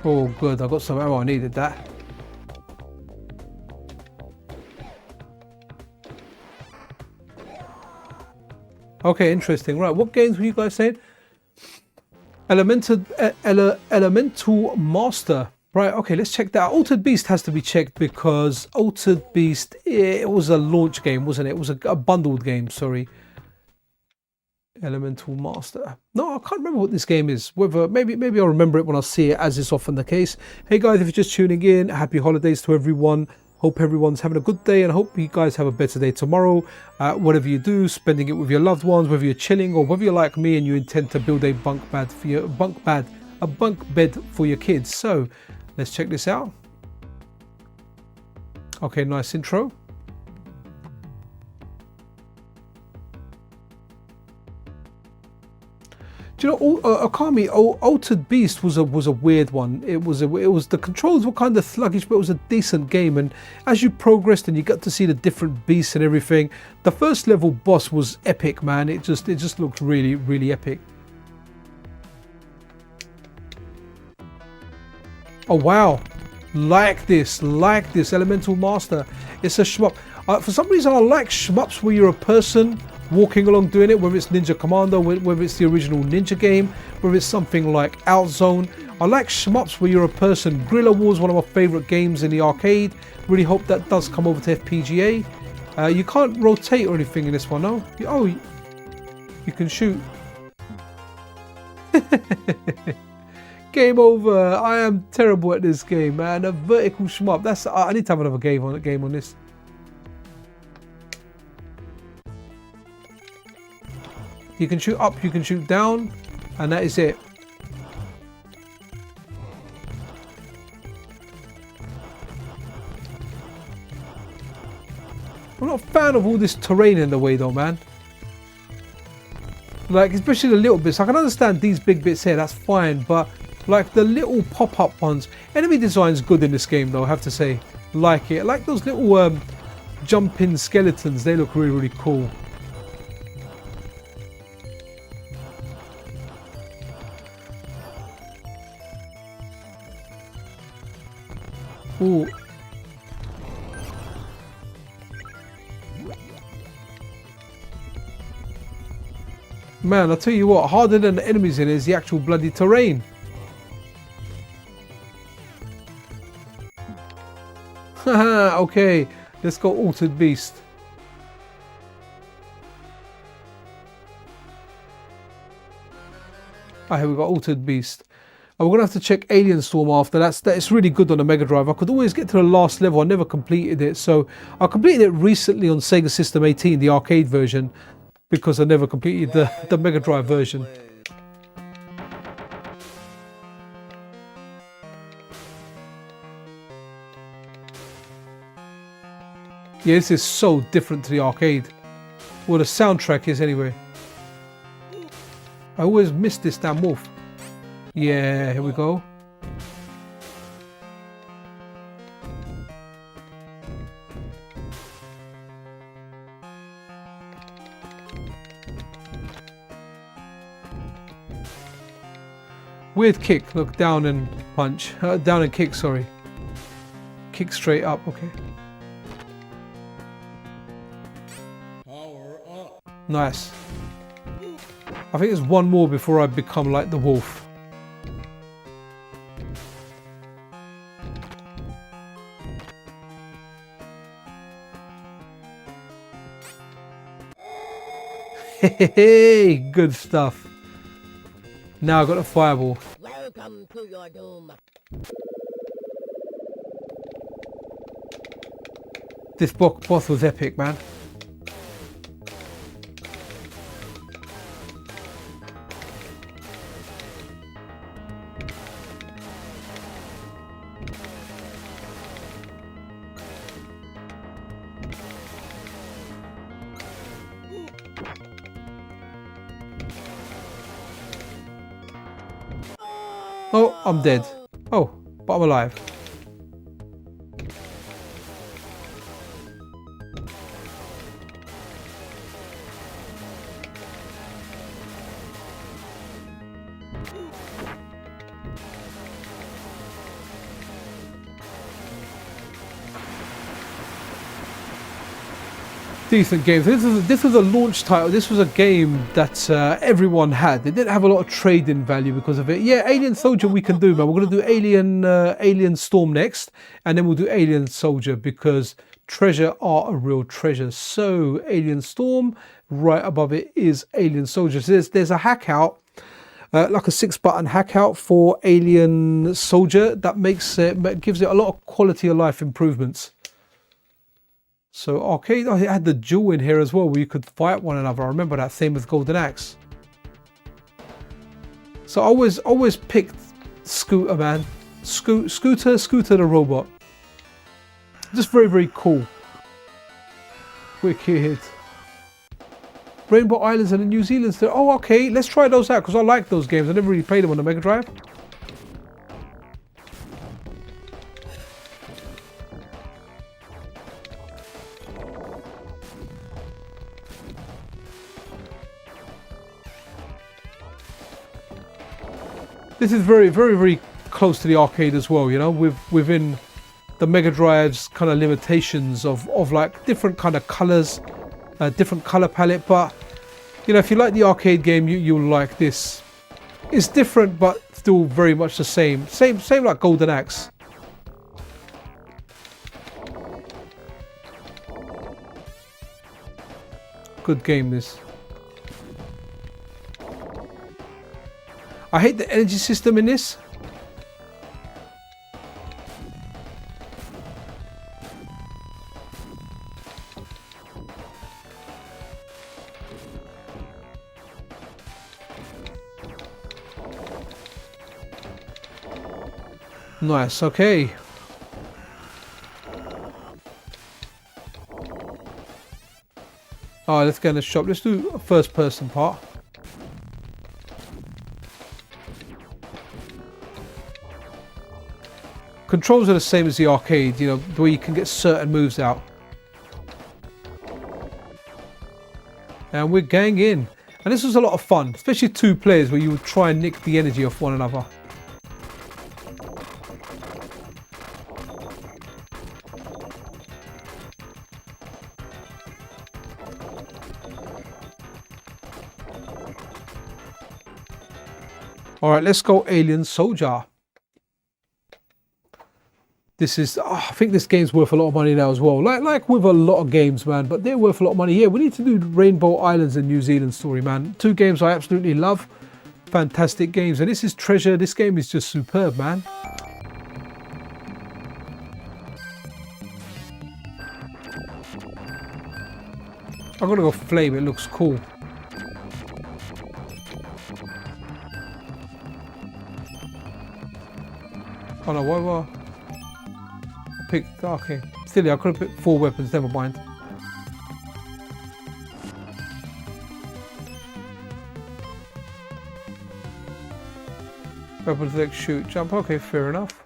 Oh good, I got some ammo, I needed that. Okay, interesting. Right, what games were you guys saying? Elemental MiSTer. Right, okay, let's check that out. Altered Beast has to be checked because Altered Beast, it was a launch game, wasn't it? It was a bundled game, sorry. Elemental MiSTer. No, I can't remember what this game is. Whether maybe I'll remember it when I see it, as is often the case. Hey guys, if you're just tuning in, happy holidays to everyone. Hope everyone's having a good day and hope you guys have a better day tomorrow. Whatever you do, spending it with your loved ones, whether you're chilling or whether you're like me and you intend to build a bunk bed for your kids. So let's check this out. Okay, nice intro. Do you know, Akami, Altered Beast was a weird one. It was the controls were kind of sluggish, but it was a decent game. And as you progressed and you got to see the different beasts and everything, the first level boss was epic, man. It just looked really, really epic. Oh wow, like this Elemental MiSTer. It's a shmup. For some reason, I like shmups where you're a person walking along doing it, whether it's Ninja Commando, whether it's the original Ninja game, whether it's something like Outzone. I like shmups where you're a person. Guerrilla Wars, one of my favorite games in the arcade. Really hope that does come over to FPGA. You can't rotate or anything in this one, no? Oh, you can shoot. Game over. I am terrible at this game, man. A vertical shmup. I need to have another game on this. You can shoot up, you can shoot down, and that is it. I'm not a fan of all this terrain in the way though, man. Like, especially the little bits. I can understand these big bits here, that's fine, but like the little pop-up ones. Enemy design's good in this game though, I have to say. Like it. I like those little jumping skeletons, they look really, really cool. Ooh. Man, I'll tell you what, harder than the enemies in is the actual bloody terrain. Haha, okay, let's go Altered Beast. Ah, here we got Altered Beast. We're going to have to check Alien Storm after. That's really good on the Mega Drive. I could always get to the last level. I never completed it. So I completed it recently on Sega System 18, the arcade version, because I never completed the Mega Drive version. Yeah, this is so different to the arcade. Well, the soundtrack is anyway. I always miss this damn wolf. Yeah, here we go. Weird kick. Look, down and punch. Down and kick, sorry. Kick straight up, okay. Power up. Nice. I think there's one more before I become like the wolf. Hey, good stuff. Now I got a fireball. Welcome to your doom. This boss was epic, man. Oh, I'm dead. Oh, but I'm alive. Decent games. This was a launch title. This was a game that everyone had. They didn't have a lot of trade-in value because of it. Yeah, Alien Soldier we can do, man. We're gonna do Alien Storm next, and then we'll do Alien Soldier because treasure are a real treasure. So Alien Storm, right above it is Alien Soldier. So there's a hack out. Like a 6-button hack out for Alien Soldier that gives it a lot of quality of life improvements. So arcade, oh, it had the duel in here as well, where you could fight one another. I remember that, same with Golden Axe. So I always picked Scooter, man. Scooter the robot. Just very, very cool. Wicked. Rainbow Islands and the New Zealand. Oh, okay, let's try those out because I like those games. I never really played them on the Mega Drive. This is very, very, very close to the arcade as well, you know, within the Mega Drive's kind of limitations of like different kind of colors, different color palette. But you know, if you like the arcade game, you'll like this. It's different, but still very much the same. Same like Golden Axe. Good game, this. I hate the energy system in this. Nice, okay. Alright, let's get in the shop. Let's do a first person part. Controls are the same as the arcade, you know, the way you can get certain moves out. And we're going in. And this was a lot of fun, especially 2 players where you would try and nick the energy off one another. Alright, let's go Alien Soldier. This is, I think this game's worth a lot of money now as well. Like with a lot of games, man, but they're worth a lot of money. Yeah, we need to do Rainbow Islands and New Zealand Story, man. 2 games I absolutely love. Fantastic games. And this is treasure. This game is just superb, man. I'm gonna go flame, it looks cool. Oh no, what? Picked, okay. Silly, I could have picked 4 weapons, never mind. Weapons like shoot, jump, okay, fair enough.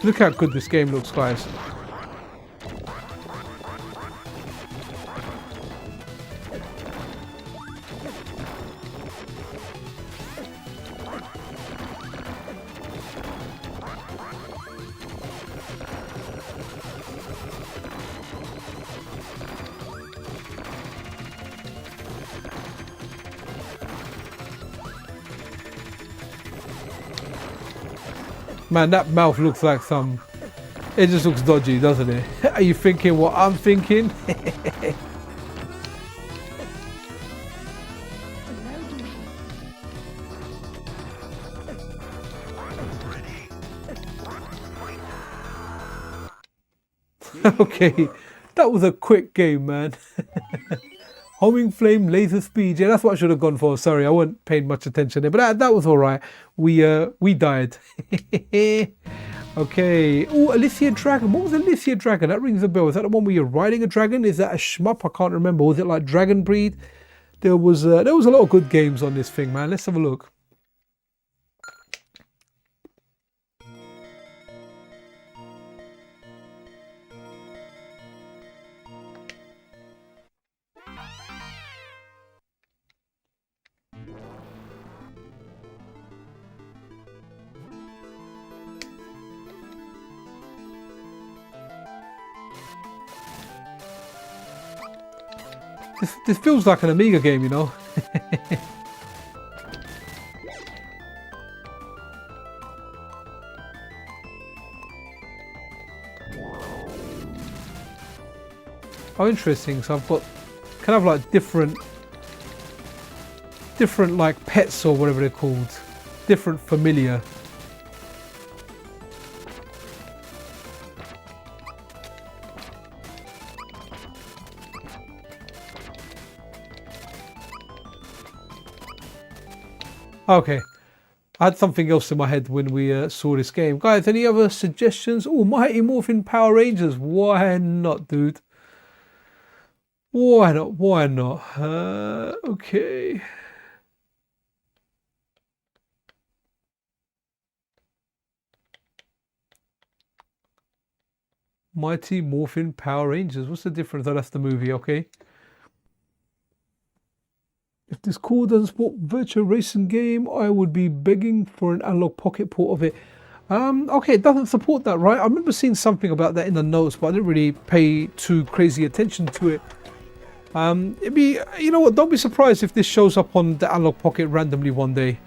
Look how good this game looks, guys. Man, that mouth looks like some... It just looks dodgy, doesn't it? Are you thinking what I'm thinking? Okay, that was a quick game, man. Homing flame, laser speed. Yeah, that's what I should have gone for. Sorry, I wasn't paying much attention there, but that was all right. We died. Okay. Oh, Alexey Dragon. What was Alexey Dragon? That rings a bell. Is that the one where you're riding a dragon? Is that a shmup? I can't remember. Was it like Dragon Breed? There was a lot of good games on this thing, man. Let's have a look. This feels like an Amiga game, you know. Oh, interesting. So I've got kind of like different like pets or whatever they're called, different familiar. Okay, I had something else in my head when we saw this game. Guys, any other suggestions? Oh, Mighty Morphin Power Rangers. Why not, dude? Why not? Why not? Okay. Mighty Morphin Power Rangers. What's the difference? Oh, that's the movie, okay. If this core doesn't support virtual racing game, I would be begging for an analog pocket port of it. Okay, it doesn't support that, right? I remember seeing something about that in the notes, but I didn't really pay too crazy attention to it. It'd be, you know what, don't be surprised if this shows up on the analog pocket randomly one day.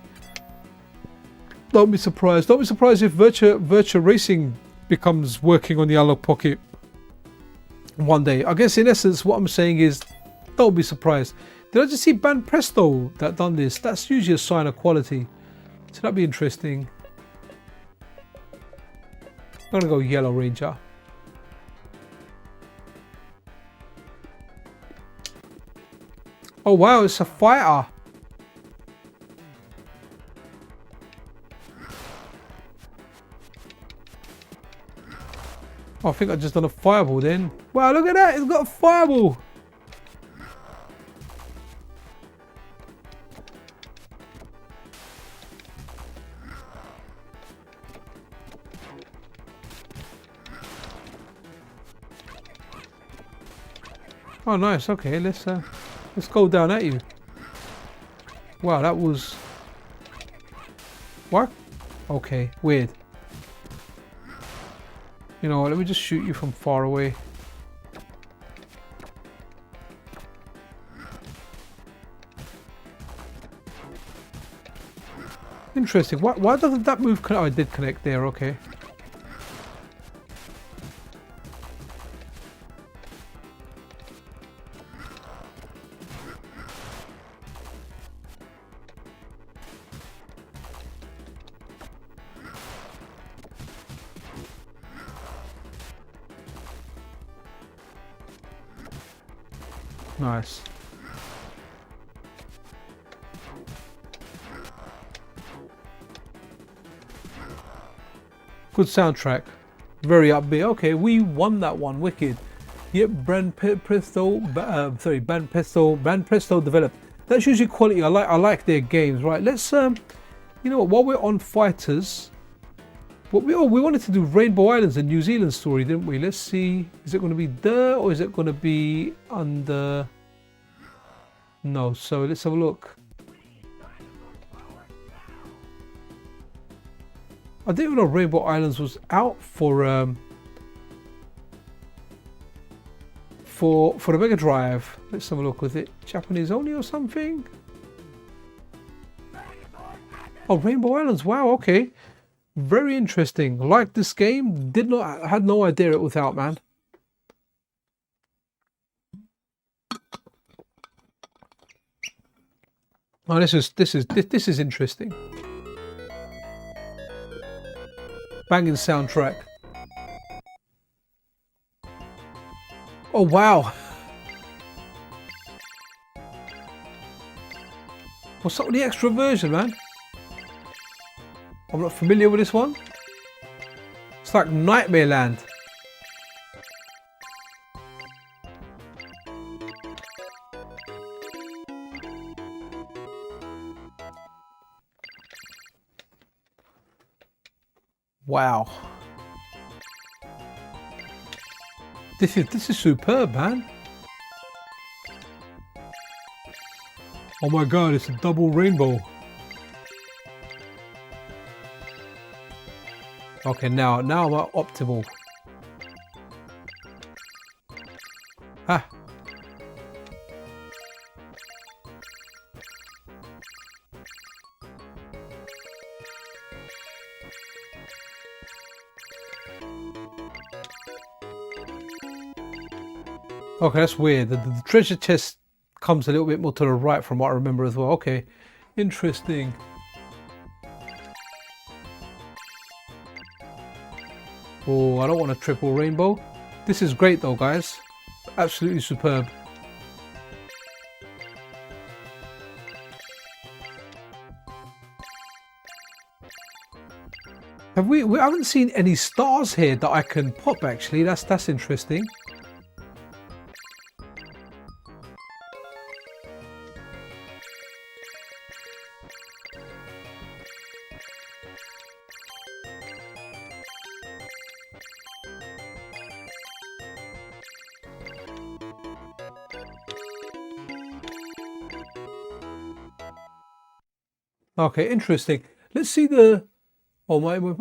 Don't be surprised. Don't be surprised if virtual racing becomes working on the analog pocket one day. I guess in essence what I'm saying is, don't be surprised. Did I just see Band Presto that done this? That's usually a sign of quality. So that'd be interesting. I'm gonna go Yellow Ranger. Oh wow, it's a fighter. Oh, I think I just done a fireball then. Wow, look at that, it's got a fireball. Oh nice, okay, let's go down at you. Wow, that was... What? Okay, weird. You know what, let me just shoot you from far away. Interesting, why doesn't that move connect? Oh, it did connect there, okay. Nice. Good soundtrack. Very upbeat. Okay, we won that one. Wicked. Yep, Band Presto developed. That's usually quality. I like their games. Right. Let's you know what? While we're on fighters, we wanted to do Rainbow Islands, a New Zealand story, didn't we? Let's see. Is it going to be there or is it going to be under? No. So let's have a look. I didn't even know Rainbow Islands was out for the Mega Drive. Let's have a look. Was it Japanese only or something? Oh, Rainbow Islands. Wow. Okay. Very interesting. Like this game. Had no idea it was out, man. Oh, this is interesting. Banging soundtrack. Oh wow. What's up with the extra version, man? I'm not familiar with this one. It's like Nightmare Land. Wow. This is superb, man. Oh my god, it's a double rainbow. Okay, now I'm at optimal. Ah. Okay, that's weird. The treasure chest comes a little bit more to the right from what I remember as well. Okay, interesting. Oh, I don't want a triple rainbow. This is great though, guys. Absolutely superb. We haven't seen any stars here that I can pop actually. That's interesting. Okay, interesting. Let's see the... Oh my, we've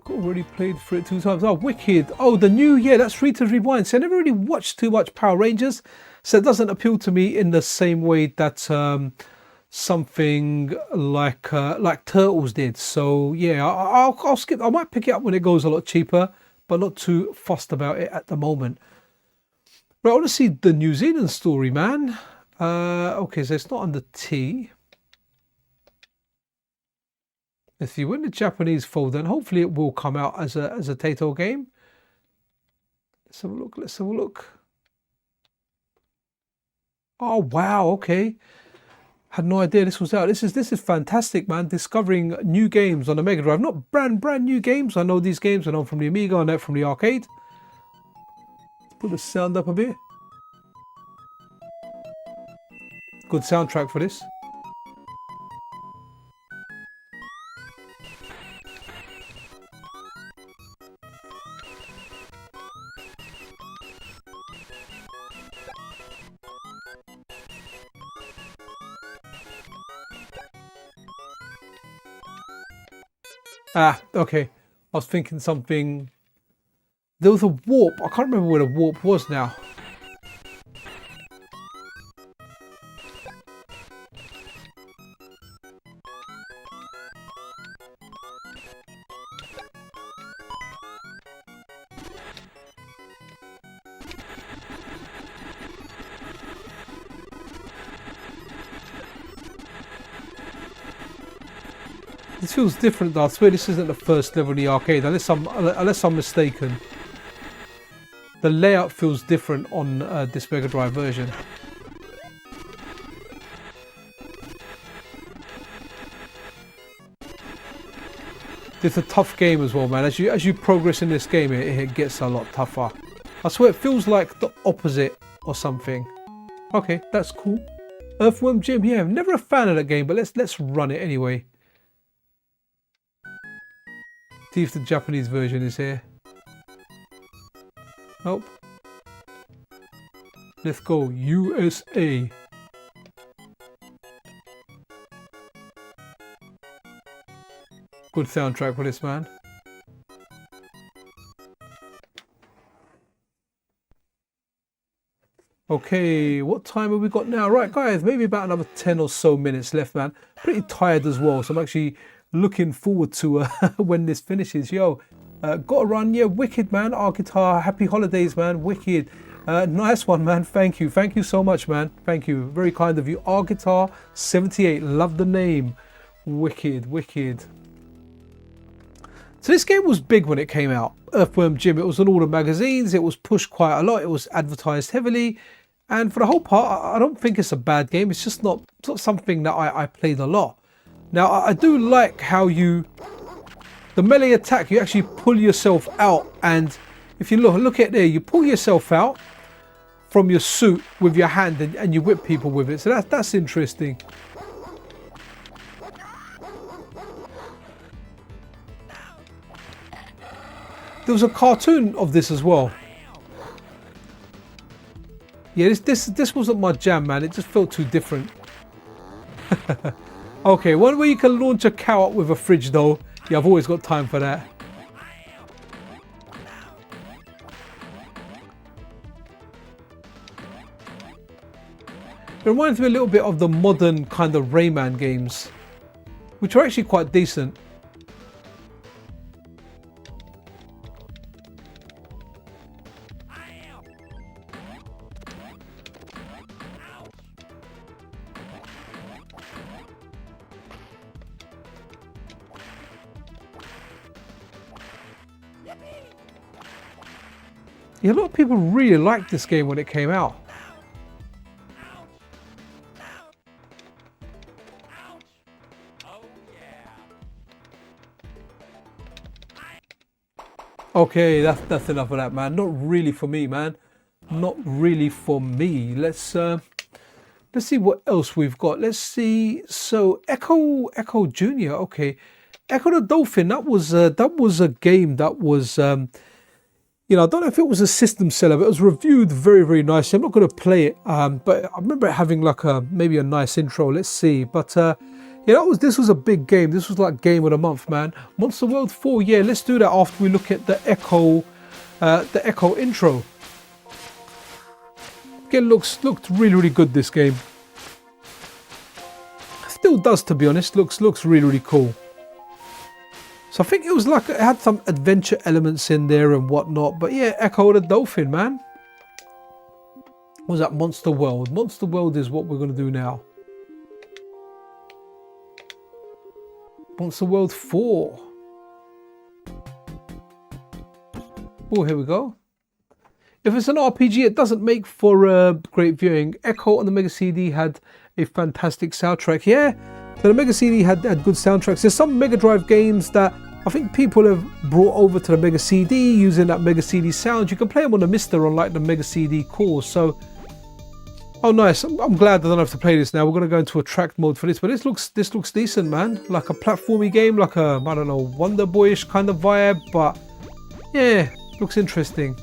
already played for it 2 times. Oh, wicked. Oh, the new... Yeah, that's Rita's Rewind. So I never really watched too much Power Rangers. So it doesn't appeal to me in the same way that something like Turtles did. So yeah, I'll skip. I might pick it up when it goes a lot cheaper, but not too fussed about it at the moment. But I want to see the New Zealand story, man. Okay, so it's not on the T. If you win the Japanese folder, then hopefully it will come out as a Taito game. Let's have a look. Let's have a look. Oh wow, okay. Had no idea this was out. This is fantastic, man. Discovering new games on the Mega Drive. Not brand new games. I know these games. I know from the Amiga. I know from the arcade. Put the sound up a bit. Good soundtrack for this. Ah, okay. I was thinking something. There was a warp. I can't remember where the warp was now. This feels different though. I swear this isn't the first level in the arcade, unless I'm mistaken. The layout feels different on this Mega Drive version. It's a tough game as well, man. As you progress in this game, it gets a lot tougher. I swear it feels like the opposite or something. Okay, that's cool. Earthworm Jim, yeah, I'm never a fan of that game, but let's run it anyway. See if the Japanese version is here. Nope. Let's go USA. Good soundtrack for this, man. Okay, what time have we got now? Right, guys, maybe about another 10 or so minutes left, man. Pretty tired as well, so I'm actually looking forward to when this finishes. Yo, gotta run. Yeah, wicked, man. Our guitar, happy holidays, man. Wicked. Nice one, man. Thank you so much, man. Thank you, very kind of you. Our guitar 78, love the name. Wicked. So this game was big when it came out. Earthworm Jim, it was on all the magazines, it was pushed quite a lot, it was advertised heavily, And for the whole part, I don't think it's a bad game. It's just not something that I played a lot. Now, I do like how the melee attack, you actually pull yourself out. And if you look at there, you pull yourself out from your suit with your hand and you whip people with it. So that's interesting. There was a cartoon of this as well. Yeah, this wasn't my jam, man. It just felt too different. Okay, one where you can launch a cow up with a fridge though. Yeah, I've always got time for that. It reminds me a little bit of the modern kind of Rayman games, which are actually quite decent. Yeah, a lot of people really liked this game when it came out. Okay, that's enough of that, man. Not really for me, man. Not really for me. Let's see what else we've got. Let's see. So Echo Junior. Okay, Echo the Dolphin. That was a game that was you know, I don't know if it was a system seller, but it was reviewed very, very nicely. I'm not going to play it, but I remember it having like maybe a nice intro. Let's see. But yeah, this was a big game. This was like game of the month, man. Monster World 4. Yeah, let's do that after we look at the Echo intro. Again, looked really, really good. This game still does, to be honest. Looks really, really cool. So I think it was like it had some adventure elements in there and whatnot. But yeah, Echo the Dolphin, man. What was that? Monster World. Monster World is what we're going to do now. Monster World 4. Oh, here we go. If it's an RPG, it doesn't make for great viewing. Echo on the Mega CD had a fantastic soundtrack. Yeah, so the Mega CD had good soundtracks. There's some Mega Drive games that I think people have brought over to the Mega CD using that Mega CD sound. You can play them on the MiSTer on like the Mega CD core. So, oh nice. I'm glad I don't have to play this now. We're going to go into attract mode for this. But this looks decent, man. Like a platformy game, like a, I don't know, Wonder Boyish kind of vibe. But yeah, looks interesting.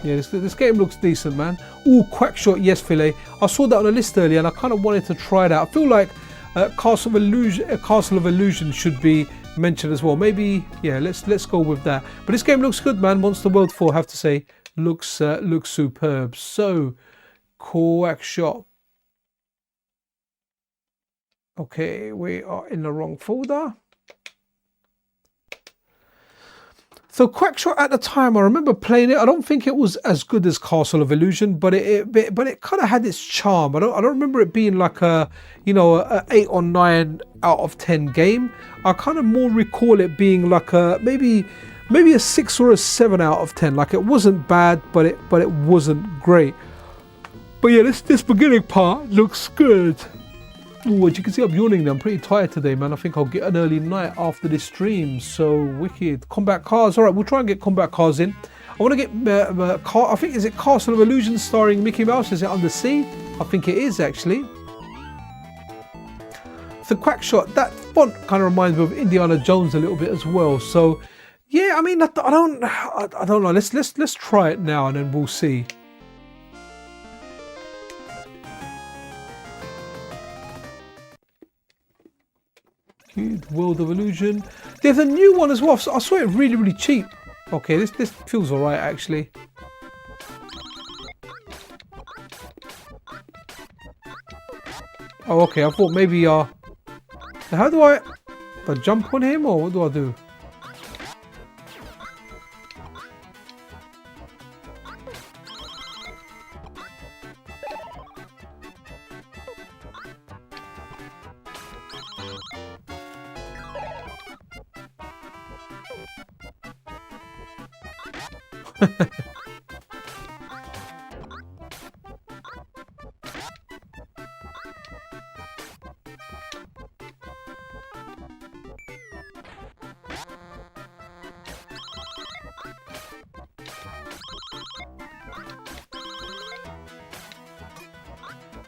Yeah, this game looks decent, man. Ooh, Quackshot, yes, Filet. I saw that on a list earlier and I kind of wanted to try that. I feel like Castle of Illusion should be mentioned as well. Maybe, yeah, let's go with that. But this game looks good, man. Monster World 4, I have to say, looks superb. So, Quackshot. Okay, we are in the wrong folder. So Quackshot at the time, I remember playing it. I don't think it was as good as Castle of Illusion, but it kind of had its charm. I don't remember it being like a, you know, a 8 or 9 out of 10 game. I kind of more recall it being like a maybe a 6 or a 7 out of 10. Like it wasn't bad, but it wasn't great. But yeah, this beginning part looks good. Ooh, as you can see, I'm yawning now. I'm pretty tired today, man. I think I'll get an early night after this stream. So wicked. Combat Cars. All right, we'll try and get Combat Cars in. I want to get I think, is it Castle of Illusion starring Mickey Mouse? Is it Under Sea? I think it is actually. So Quackshot, that font kind of reminds me of Indiana Jones a little bit as well. So yeah, I mean, I don't know. Let's try it now and then we'll see. World of Illusion. There's a new one as well. I saw it really, really cheap. Okay, this feels alright actually. Oh, okay. I thought maybe how do I jump on him or what do I do?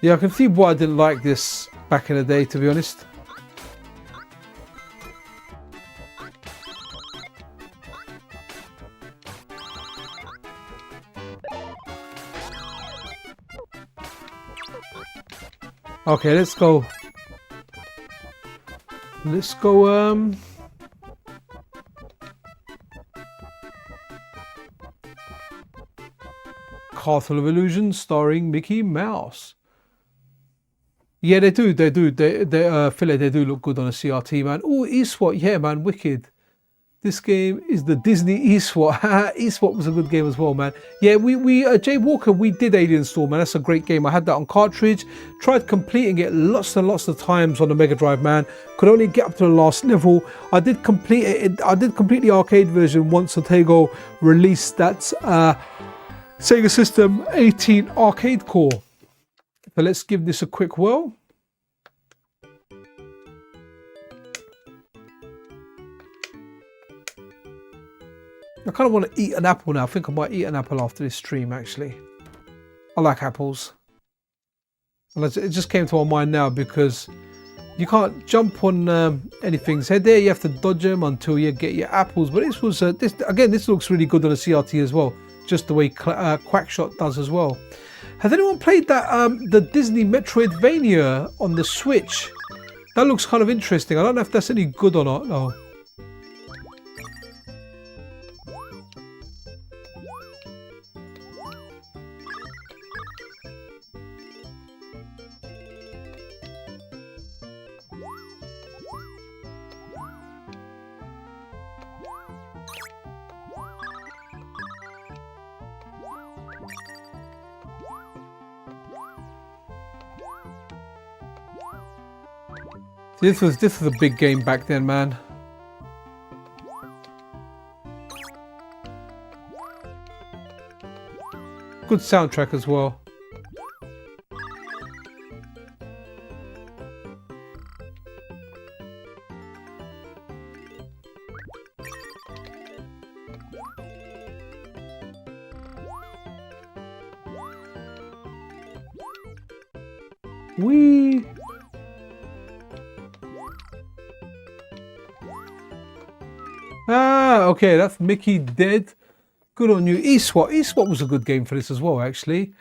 Yeah, I can see why I didn't like this back in the day, to be honest. Okay, let's go. Let's go, Castle of Illusion starring Mickey Mouse. Yeah, they do. Philly, they do look good on a CRT, man. Oh, eSWAT, yeah, man, wicked. This game is the Disney eSWAT. eSWAT was a good game as well, man. Yeah, Jay Walker, we did Alien Storm, man. That's a great game. I had that on cartridge. Tried completing it lots and lots of times on the Mega Drive, man. Could only get up to the last level. I did complete it. I did complete the arcade version once Sega released that Sega System 18 arcade core. So let's give this a quick whirl. I kind of want to eat an apple now. I think I might eat an apple after this stream, actually. I like apples. And it just came to my mind now because you can't jump on anything's head there. You have to dodge them until you get your apples. But this was, this looks really good on a CRT as well. Just the way Quackshot does as well. Has anyone played that the Disney Metroidvania on the Switch? That looks kind of interesting. I don't know if that's any good or not. No. This was a big game back then, man. Good soundtrack as well. Wee. Ah, okay, that's Mickey dead. Good on you. eSWAT. eSWAT was a good game for this as well, actually.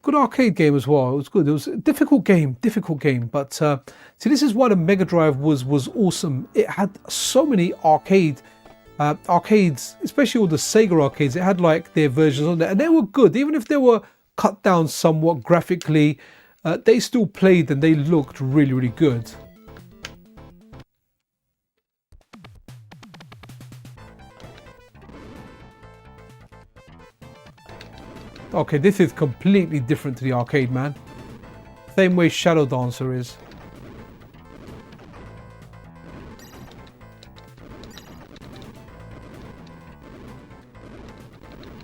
Good arcade game as well. It was good. It was a difficult game. But see, this is why the Mega Drive was awesome. It had so many arcades, especially all the Sega arcades. It had like their versions on there, and they were good, even if they were cut down somewhat graphically. They still played and they looked really, really good. Okay, this is completely different to the arcade, man. Same way Shadow Dancer is.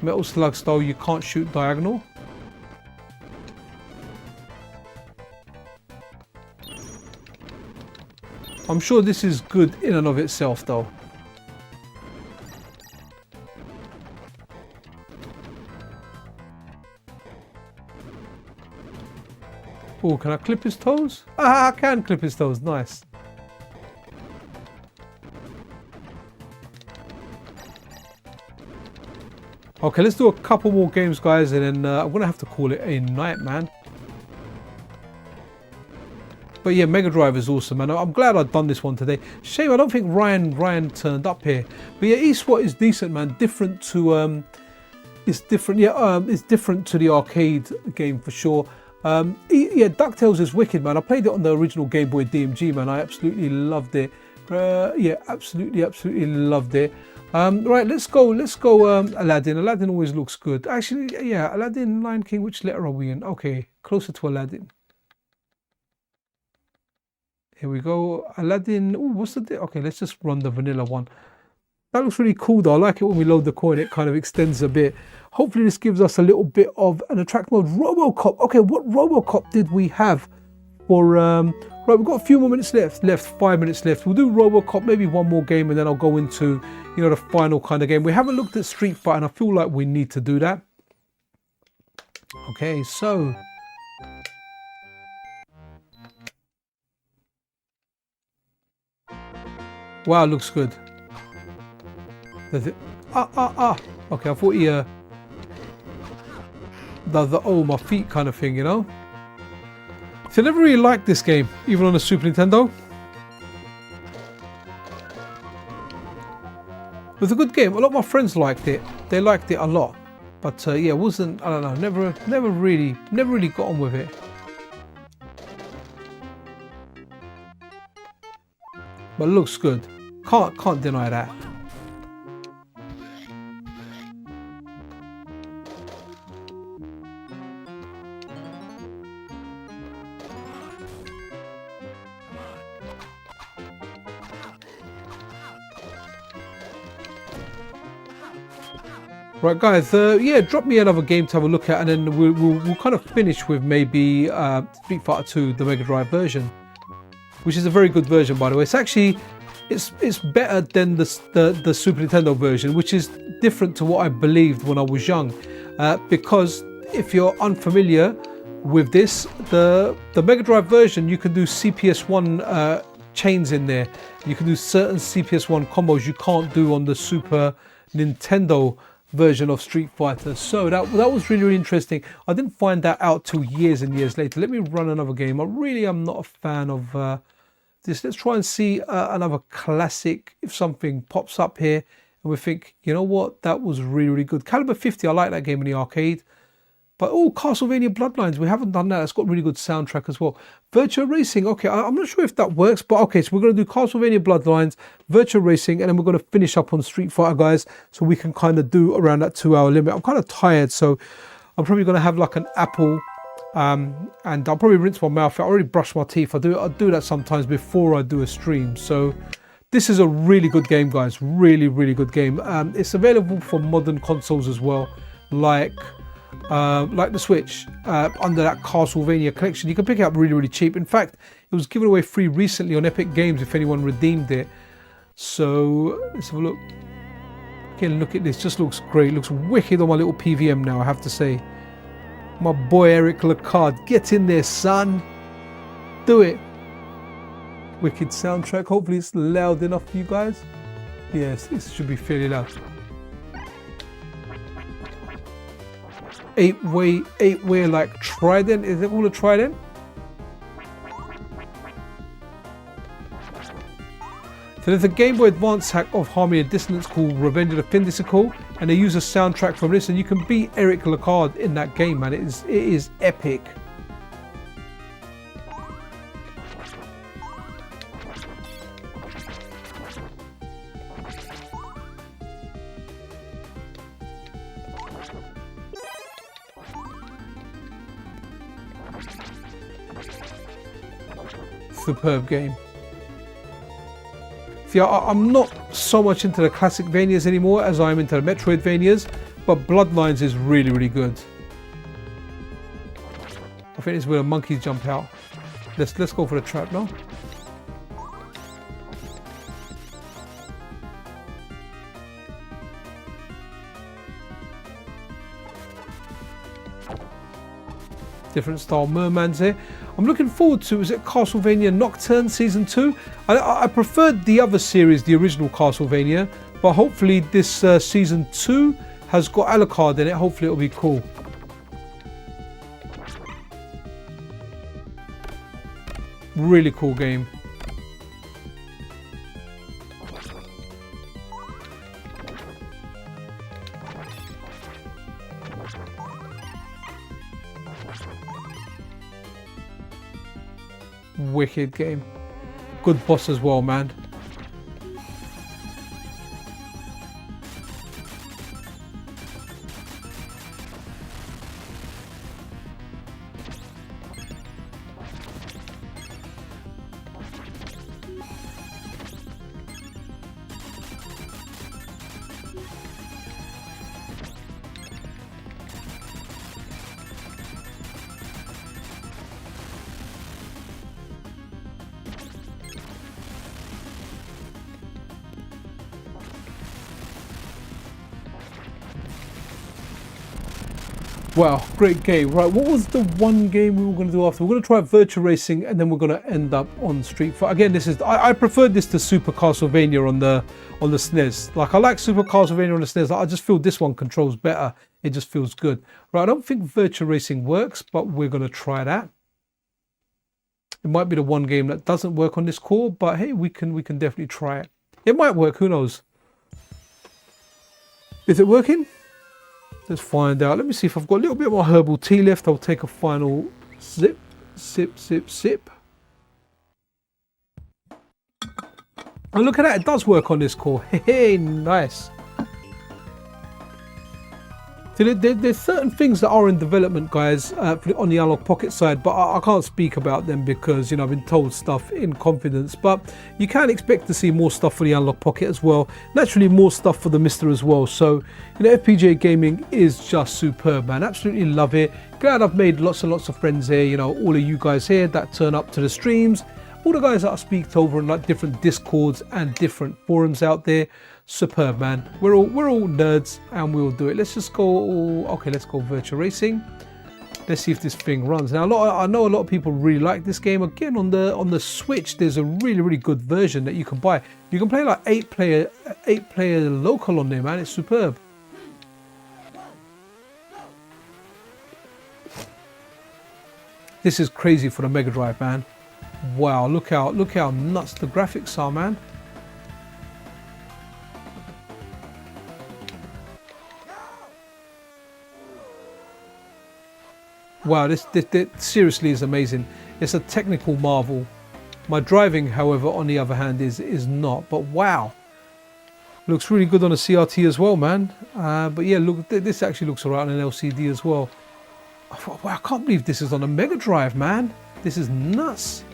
Metal Slug style, you can't shoot diagonal. I'm sure this is good in and of itself though. Oh, can I clip his toes? Ah, I can clip his toes, nice. Okay, let's do a couple more games, guys, and then I'm gonna have to call it a night, man. But yeah, Mega Drive is awesome, man. I'm glad I've done this one today. Shame I don't think Ryan turned up here. But yeah, eSWAT is decent, man. Different to it's different. Yeah, it's different to the arcade game for sure. Yeah, DuckTales is wicked, man. I played it on the original Game Boy DMG, man. I absolutely loved it. Yeah, absolutely loved it. Right, let's go. Aladdin. Aladdin always looks good. Actually, yeah, Aladdin, Lion King. Which letter are we in? Okay, closer to Aladdin. Here we go. Aladdin. Oh, what's the... Okay, let's just run the vanilla one. That looks really cool though. I like it when we load the coin. It kind of extends a bit. Hopefully this gives us a little bit of an attract mode. Robocop. Okay, what Robocop did we have for... right, we've got a few more minutes left. 5 minutes left. We'll do Robocop, maybe one more game, and then I'll go into, you know, the final kind of game. We haven't looked at Street Fighter, and I feel like we need to do that. Okay, so... Wow, looks good. Does it? Okay, I thought he the oh, my feet kind of thing, you know. So I never really liked this game, even on the Super Nintendo. It was a good game. A lot of my friends liked it. They liked it a lot, but yeah, it wasn't. I don't know. Never really got on with it. But it looks good. Can't deny that. Right, guys. Yeah, drop me another game to have a look at, and then we'll kind of finish with maybe Street Fighter 2, the Mega Drive version, which is a very good version, by the way. It's actually it's better than the Super Nintendo version, which is different to what I believed when I was young. Because if you're unfamiliar with this, the Mega Drive version, you can do CPS1 chains in there. You can do certain CPS1 combos you can't do on the Super Nintendo version of Street Fighter. So that was really interesting. I didn't find that out till years and years later. Let me run another game. I really am not a fan of this. Let's try and see another classic. If something pops up here and we think, you know what, that was really good. Caliber 50, I like that game in the arcade. But oh, Castlevania Bloodlines, we haven't done that. It's got a really good soundtrack as well. Virtua Racing, okay, I'm not sure if that works, but okay, so we're going to do Castlevania Bloodlines, Virtua Racing, and then we're going to finish up on Street Fighter, guys, so we can kind of do around that 2-hour limit. I'm kind of tired, so I'm probably going to have like an apple, and I'll probably rinse my mouth out. I already brushed my teeth. I do that sometimes before I do a stream. So this is a really good game, guys. Really good game. It's available for modern consoles as well, like the Switch, under that Castlevania collection. You can pick it up really cheap. In fact, it was given away free recently on Epic Games if anyone redeemed it. So let's have a look. Again, look at this. Just looks great. Looks wicked on my little PVM now, I have to say. My boy Eric Lacard, get in there, son. Do it. Wicked soundtrack. Hopefully it's loud enough for you guys. Yes, this should be fairly loud. 8-way like Trident. Is it all a Trident? So there's a Game Boy Advance hack of Harmony and Dissonance called Revenge of the Findissical, and they use a soundtrack from this, and you can beat Eric Lacard in that game, man. It is epic. Superb game. See, I'm not so much into the classic Vanias anymore as I am into the Metroidvanias, but Bloodlines is really good. I think it's where the monkeys jump out. Let's go for the trap now. Different style mermans here. I'm looking forward to, is it Castlevania Nocturne Season 2? I preferred the other series, the original Castlevania, but hopefully this Season 2 has got Alucard in it. Hopefully it'll be cool. Really cool game. Wicked game. Good boss as well, man. Wow, great game. Right, what was the one game we were going to do after? We're going to try Virtua Racing, and then we're going to end up on Street Fighter. Again, this is I preferred this to Super Castlevania on the SNES. Like, I like Super Castlevania on the SNES. I just feel this one controls better. It just feels good. Right, I don't think Virtua Racing works, but we're going to try that. It might be the one game that doesn't work on this core, but hey, we can definitely try it. It might work. Who knows? Is it working? Let's find out. Let me see if I've got a little bit more herbal tea left. I'll take a final sip, sip, sip, sip. And look at that, it does work on this core. Hey, nice. So there's certain things that are in development, guys, on the Analog Pocket side, but I can't speak about them because, you know, I've been told stuff in confidence. But you can expect to see more stuff for the Analog Pocket as well. Naturally, more stuff for the MiSTer as well. So, you know, FPGA gaming is just superb, man. Absolutely love it. Glad I've made lots and lots of friends here. You know, all of you guys here that turn up to the streams. All the guys that I speak to over in like different Discords and different forums out there. Superb, man. We're all nerds and we'll do it. Let's just go. Okay, let's go Virtua Racing. Let's see if this thing runs. Now, I know a lot of people really like this game. Again, on the Switch, there's a really good version that you can buy. You can play like 8-player local on there, man. It's superb. This is crazy for the Mega Drive, man. Wow, look how nuts the graphics are, man. Wow, this seriously is amazing. It's a technical marvel. My driving, however, on the other hand, is not. But wow, looks really good on a CRT as well, man. But yeah, look, this actually looks alright on an LCD as well. Wow, I can't believe this is on a Mega Drive, man. This is nuts.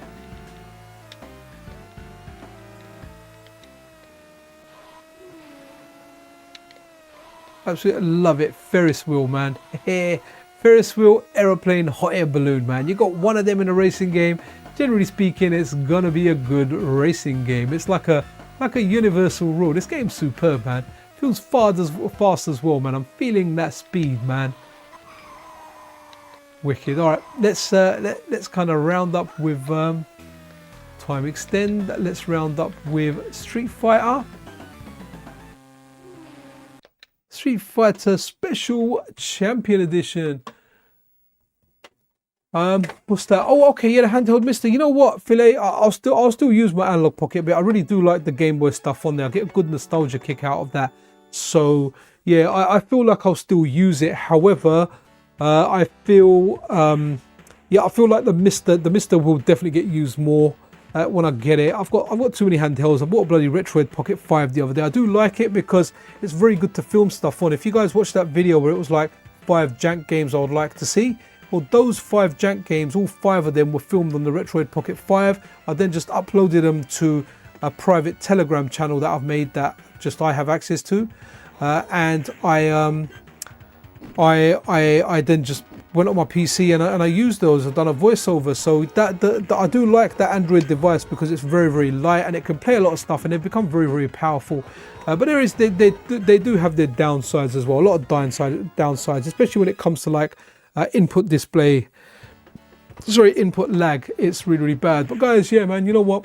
Absolutely love it. Ferris wheel, man. Ferris wheel, aeroplane, hot air balloon, man. You got one of them in a racing game. Generally speaking, it's gonna be a good racing game. It's like a universal rule. This game's superb, man. Feels fast as well, man. I'm feeling that speed, man. Wicked. All right, let's kind of round up with time extend. Let's round up with Street Fighter. Street Fighter Special Champion Edition. What's that? Oh, okay, yeah, the handheld MiSTer. You know what, Filet? I'll still use my Analog Pocket, but I really do like the Game Boy stuff on there. I get a good nostalgia kick out of that. So yeah, I feel like I'll still use it. However, I feel like the MiSTer will definitely get used more. When I get it. I've got too many handhelds. I bought a bloody Retroid Pocket 5 the other day. I do like it because it's very good to film stuff on. If you guys watched that video where it was like 5 jank games I would like to see, well, those 5 jank games, all 5 of them were filmed on the Retroid Pocket 5. I then just uploaded them to a private Telegram channel that I've made that just I have access to, and I then just went on my PC and I used those. I've done a voiceover, so that I do like that Android device because it's very light and it can play a lot of stuff and they've become very powerful. But they do have their downsides as well. A lot of downsides, especially when it comes to like input lag. It's really bad. But guys, yeah, man, you know what?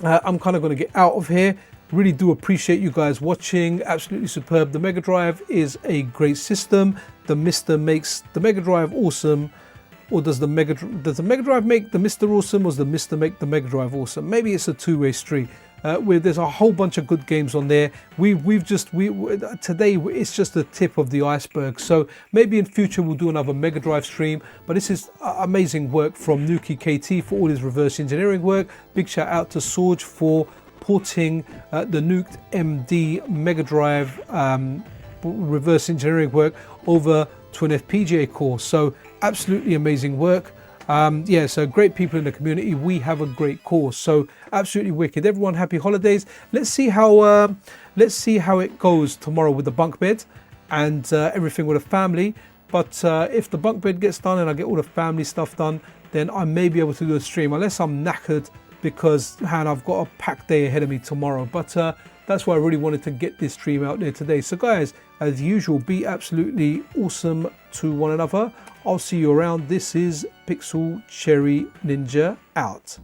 I'm kind of going to get out of here. Really do appreciate you guys watching. Absolutely superb. The Mega Drive is a great system. The MiSTer makes the Mega Drive awesome. Or does the Mega Drive make the MiSTer awesome, or does the MiSTer make the Mega Drive awesome? Maybe it's a two-way street. There's a whole bunch of good games on there. Today it's just the tip of the iceberg. So maybe in future we'll do another Mega Drive stream. But this is amazing work from nukeykt for all his reverse engineering work. Big shout out to Sorg for porting the Nuked-MD Mega Drive reverse engineering work over to an FPGA core. So absolutely amazing work. Yeah, so great people in the community. We have a great course, so absolutely wicked. Everyone, happy holidays. Let's see how it goes tomorrow with the bunk bed and everything with the family. But if the bunk bed gets done and I get all the family stuff done, then I may be able to do a stream, unless I'm knackered because I've got a packed day ahead of me tomorrow. But that's why I really wanted to get this stream out there today. So guys, as usual, be absolutely awesome to one another. I'll see you around. This is Pixel Cherry Ninja out.